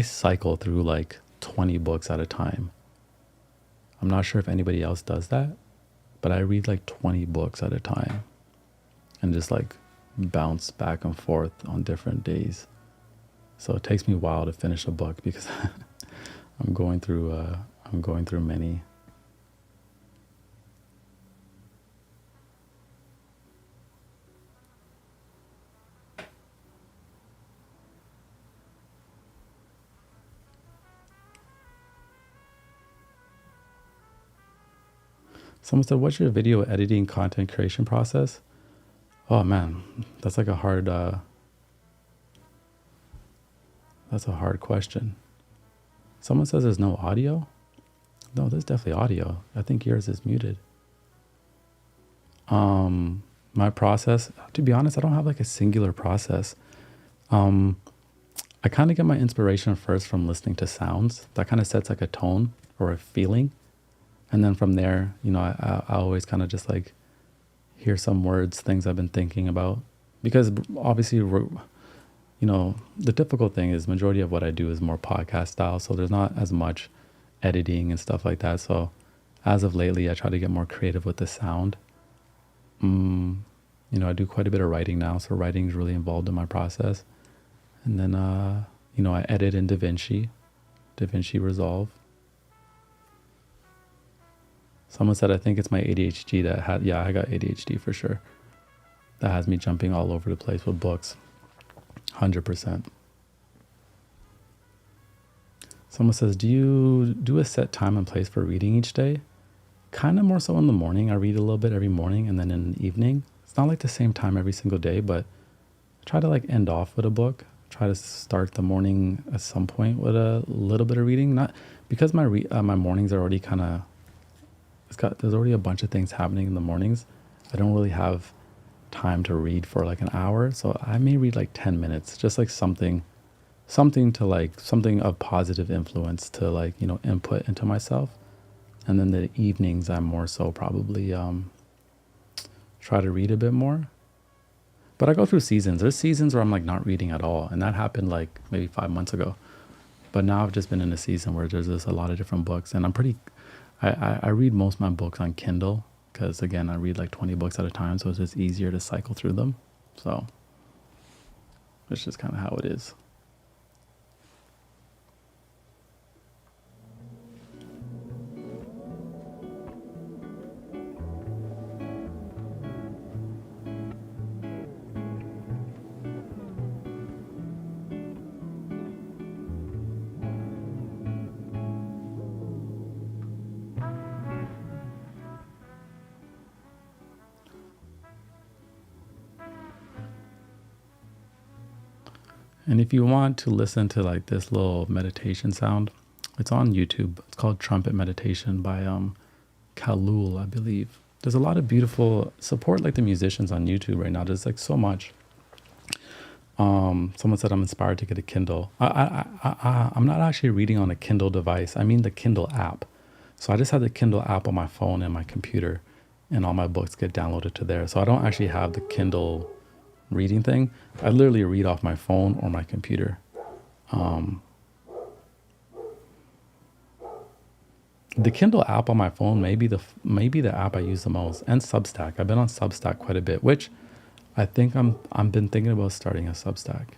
cycle through like 20 books at a time. I'm not sure if anybody else does that, but I read like 20 books at a time and just like bounce back and forth on different days. So it takes me a while to finish a book because I'm going through many. Someone said, "What's your video editing content creation process?" Oh man, that's like a hard that's a hard question. Someone says there's no audio. No, there's definitely audio. I think yours is muted. My process, to be honest, I don't have like a singular process. I kind of get my inspiration first from listening to sounds. That kind of sets like a tone or a feeling. And then from there, I always kind of just like hear some words, things I've been thinking about. Because obviously, the difficult thing is majority of what I do is more podcast style. So there's not as much editing and stuff like that. So as of lately, I try to get more creative with the sound. I do quite a bit of writing now. So writing is really involved in my process. And then, I edit in DaVinci Resolve. Someone said, I think it's my ADHD that had, yeah, I got ADHD for sure. That has me jumping all over the place with books. 100%. Someone says, do you do a set time and place for reading each day? Kind of more so in the morning. I read a little bit every morning and then in the evening. It's not like the same time every single day, but I try to like end off with a book. Try to start the morning at some point with a little bit of reading. Not because my mornings are already kind of, there's already a bunch of things happening in the mornings. I don't really have time to read for like an hour. So I may read like 10 minutes, just like something of positive influence to like, input into myself. And then the evenings, I'm more so probably try to read a bit more. But I go through seasons. There's seasons where I'm like not reading at all. And that happened like maybe 5 months ago. But now I've just been in a season where there's just a lot of different books. And I read most of my books on Kindle because, again, I read like 20 books at a time. So it's just easier to cycle through them. So it's just kind of how it is. And if you want to listen to like this little meditation sound, it's on YouTube. It's called Trumpet Meditation by Khalul, I believe. There's a lot of beautiful support like the musicians on YouTube right now. There's like so much. Someone said I'm inspired to get a Kindle. I'm not actually reading on a Kindle device. I mean the Kindle app. So I just have the Kindle app on my phone and my computer, and all my books get downloaded to there. So I don't actually have the Kindle reading thing. I literally read off my phone or my computer. The Kindle app on my phone may be the app I use the most, and Substack. I've been on Substack quite a bit, which I think I've been thinking about starting a Substack.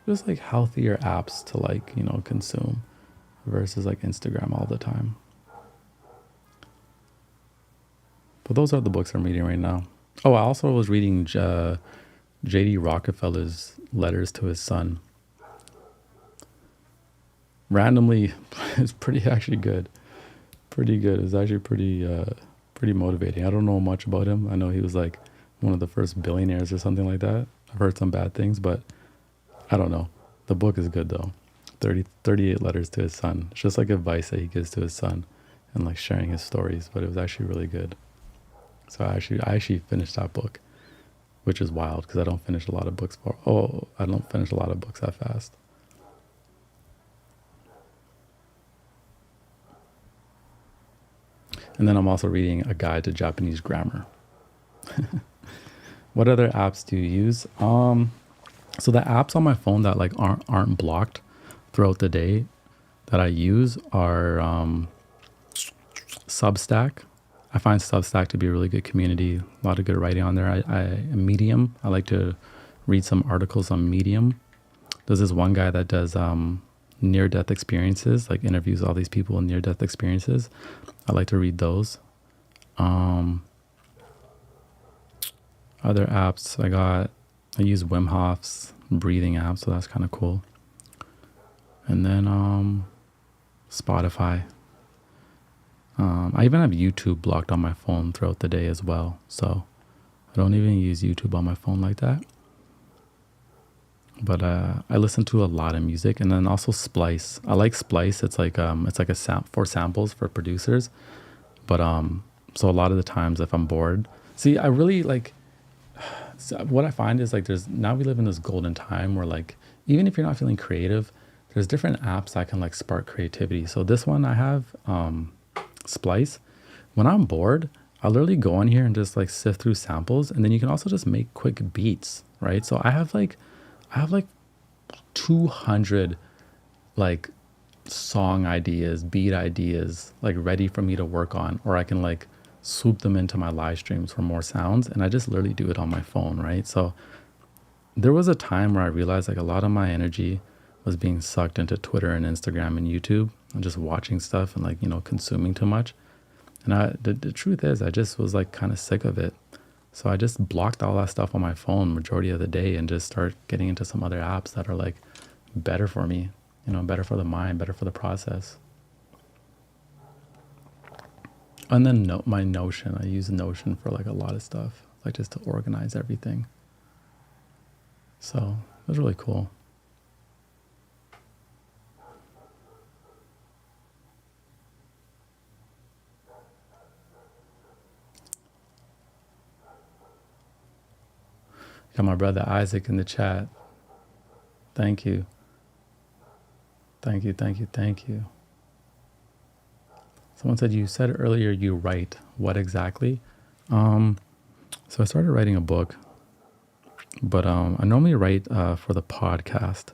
Just like healthier apps to like, consume versus like Instagram all the time. But those are the books I'm reading right now. Oh, I also was reading J.D. Rockefeller's letters to his son. Randomly, it's pretty actually good. Pretty good. It's actually pretty motivating. I don't know much about him. I know he was like one of the first billionaires or something like that. I've heard some bad things, but I don't know. The book is good though. 38 letters to his son. It's just like advice that he gives to his son and like sharing his stories, but it was actually really good. So I actually finished that book, which is wild because I don't finish a lot of books that fast. And then I'm also reading A Guide to Japanese Grammar. What other apps do you use? So the apps on my phone that like aren't blocked throughout the day that I use are Substack. I find Substack to be a really good community. A lot of good writing on there. Medium. I like to read some articles on Medium. There's this one guy that does near-death experiences, like interviews all these people in near-death experiences. I like to read those. Other apps I use Wim Hof's breathing app, so that's kind of cool. And then Spotify. I even have YouTube blocked on my phone throughout the day as well, so I don't even use YouTube on my phone like that. But I listen to a lot of music, and then also Splice. I like Splice. It's like for samples for producers. But so a lot of the times if I'm bored, see, I really like. So what I find is like now we live in this golden time where like even if you're not feeling creative, there's different apps that can like spark creativity. So this one I have Splice. When I'm bored, I'll literally go on here and just like sift through samples, and then you can also just make quick beats, right? So I have like 200 like song ideas, beat ideas, like ready for me to work on, or I can like swoop them into my live streams for more sounds, and I just literally do it on my phone, right? So there was a time where I realized like a lot of my energy was being sucked into Twitter and Instagram and YouTube and just watching stuff and like, consuming too much. And the truth is I just was like kind of sick of it. So I just blocked all that stuff on my phone majority of the day and just start getting into some other apps that are like better for me, better for the mind, better for the process. And then my Notion, I use Notion for like a lot of stuff, like just to organize everything. So it was really cool. Got my brother Isaac in the chat. Thank you. Thank you, thank you, thank you. Someone said you said earlier you write. What exactly? So I started writing a book, but I normally write for the podcast.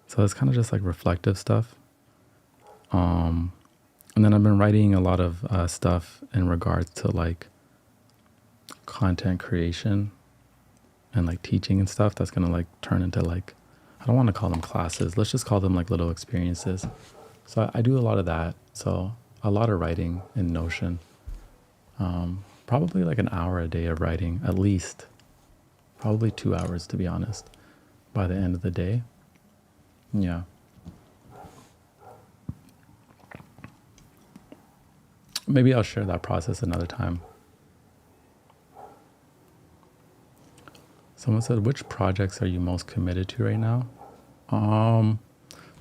So it's kind of just like reflective stuff. And then I've been writing a lot of stuff in regards to like content creation and like teaching and stuff that's going to like turn into like, I don't want to call them classes. Let's just call them like little experiences. So I do a lot of that. So a lot of writing in Notion. Probably like an hour a day of writing, at least. Probably 2 hours, to be honest, by the end of the day. Yeah. Maybe I'll share that process another time. Someone said, which projects are you most committed to right now?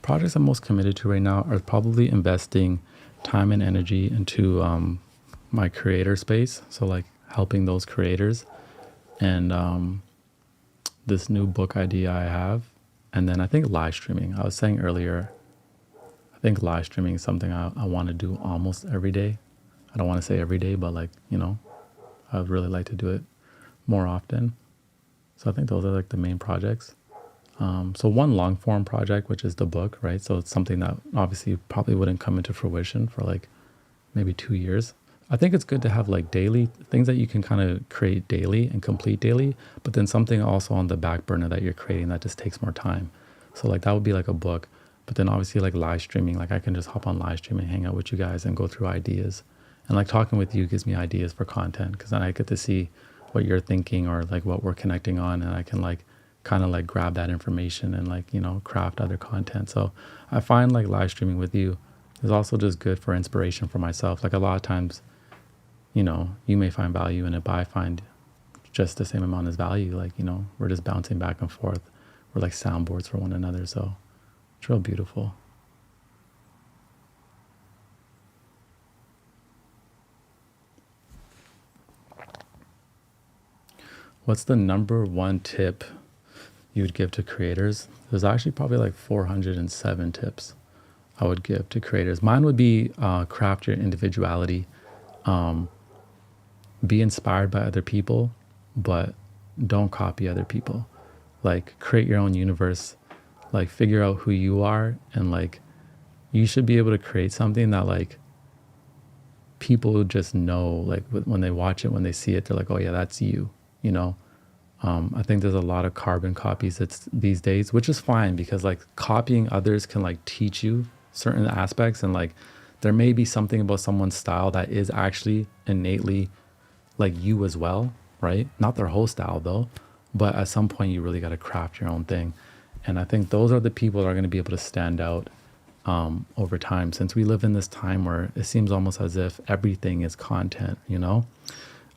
Projects I'm most committed to right now are probably investing time and energy into my creator space. So like helping those creators and this new book idea I have. And then I think live streaming. I was saying earlier, I think live streaming is something I want to do almost every day. I don't want to say every day, but like, I would really like to do it more often. So I think those are like the main projects. So one long form project, which is the book, right? So it's something that obviously probably wouldn't come into fruition for like maybe 2 years. I think it's good to have like daily things that you can kind of create daily and complete daily, but then something also on the back burner that you're creating that just takes more time. So like that would be like a book, but then obviously like live streaming, like I can just hop on live stream and hang out with you guys and go through ideas. And like talking with you gives me ideas for content because then I get to see what you're thinking or like what we're connecting on, and I can like kind of like grab that information and like, craft other content. So I find like live streaming with you is also just good for inspiration for myself. Like a lot of times, you may find value in it, but I find just the same amount as value. Like, we're just bouncing back and forth. We're like soundboards for one another. So it's real beautiful. What's the number one tip you would give to creators? There's actually probably like 407 tips I would give to creators. Mine would be craft your individuality, be inspired by other people, but don't copy other people. Like, create your own universe, like figure out who you are, and like you should be able to create something that like people just know, like when they watch it, when they see it, they're like, oh yeah, that's you, you know. I think there's a lot of carbon copies these days, which is fine, because like copying others can like teach you certain aspects, and like there may be something about someone's style that is actually innately like you as well, right? Not their whole style though, but at some point you really got to craft your own thing. And I think those are the people that are going to be able to stand out over time, since we live in this time where it seems almost as if everything is content, you know?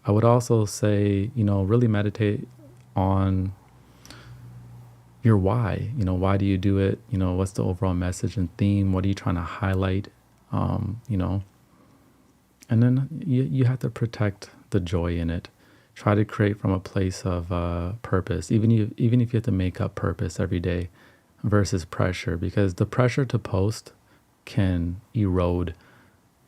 I would also say, you know, really meditate on your why. You know, why do you do it? You know, what's the overall message and theme? What are you trying to highlight? You know, and then you have to protect the joy in it. Try to create from a place of purpose, even if you have to make up purpose every day versus pressure, because the pressure to post can erode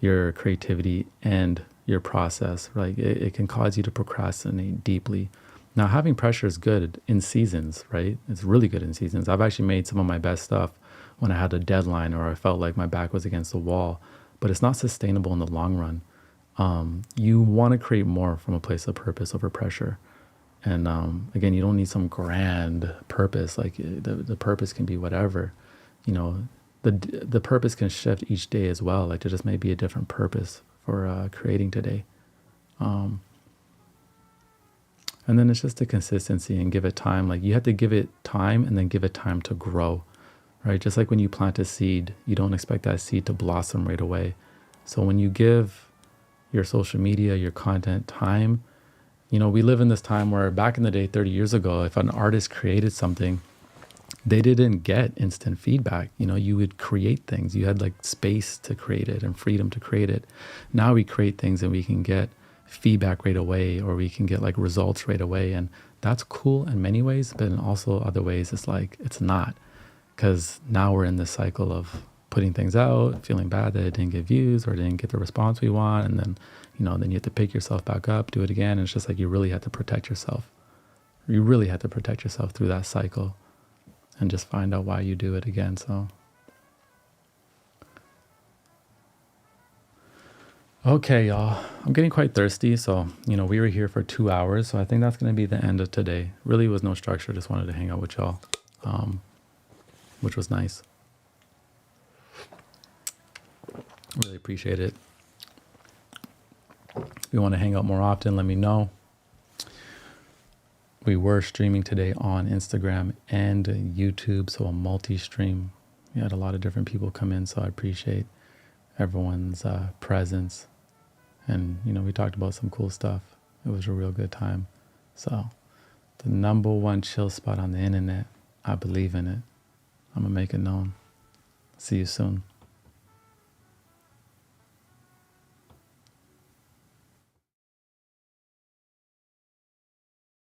your creativity and your process, right? It can cause you to procrastinate deeply. Now, having pressure is good in seasons, right? It's really good in seasons. I've actually made some of my best stuff when I had a deadline or I felt like my back was against the wall, but it's not sustainable in the long run. You want to create more from a place of purpose over pressure. And again, you don't need some grand purpose. Like the purpose can be whatever, you know, the purpose can shift each day as well. Like there just may be a different purpose for creating today. And then it's just the consistency and give it time. Like you have to give it time and then give it time to grow, right? Just like when you plant a seed, you don't expect that seed to blossom right away. So when you give your social media, your content time, you know, we live in this time where back in the day, 30 years ago, if an artist created something, they didn't get instant feedback. You know, you would create things. You had like space to create it and freedom to create it. Now we create things and we can get feedback right away, or we can get like results right away. And that's cool in many ways, but in also other ways, it's like, it's not, because now we're in this cycle of putting things out, feeling bad that it didn't get views or didn't get the response we want. And then, you know, then you have to pick yourself back up, do it again. And it's just like, you really have to protect yourself. You really have to protect yourself through that cycle and just find out why you do it again. So, okay, y'all, I'm getting quite thirsty. So, you know, we were here for 2 hours. So I think that's going to be the end of today. Really was no structure. Just wanted to hang out with y'all, which was nice. Really appreciate it. If you want to hang out more often, let me know. We were streaming today on Instagram and YouTube, so a multi-stream. We had a lot of different people come in, so I appreciate everyone's presence. And, you know, we talked about some cool stuff. It was a real good time. So, the number one chill spot on the internet. I believe in it. I'm going to make it known. See you soon.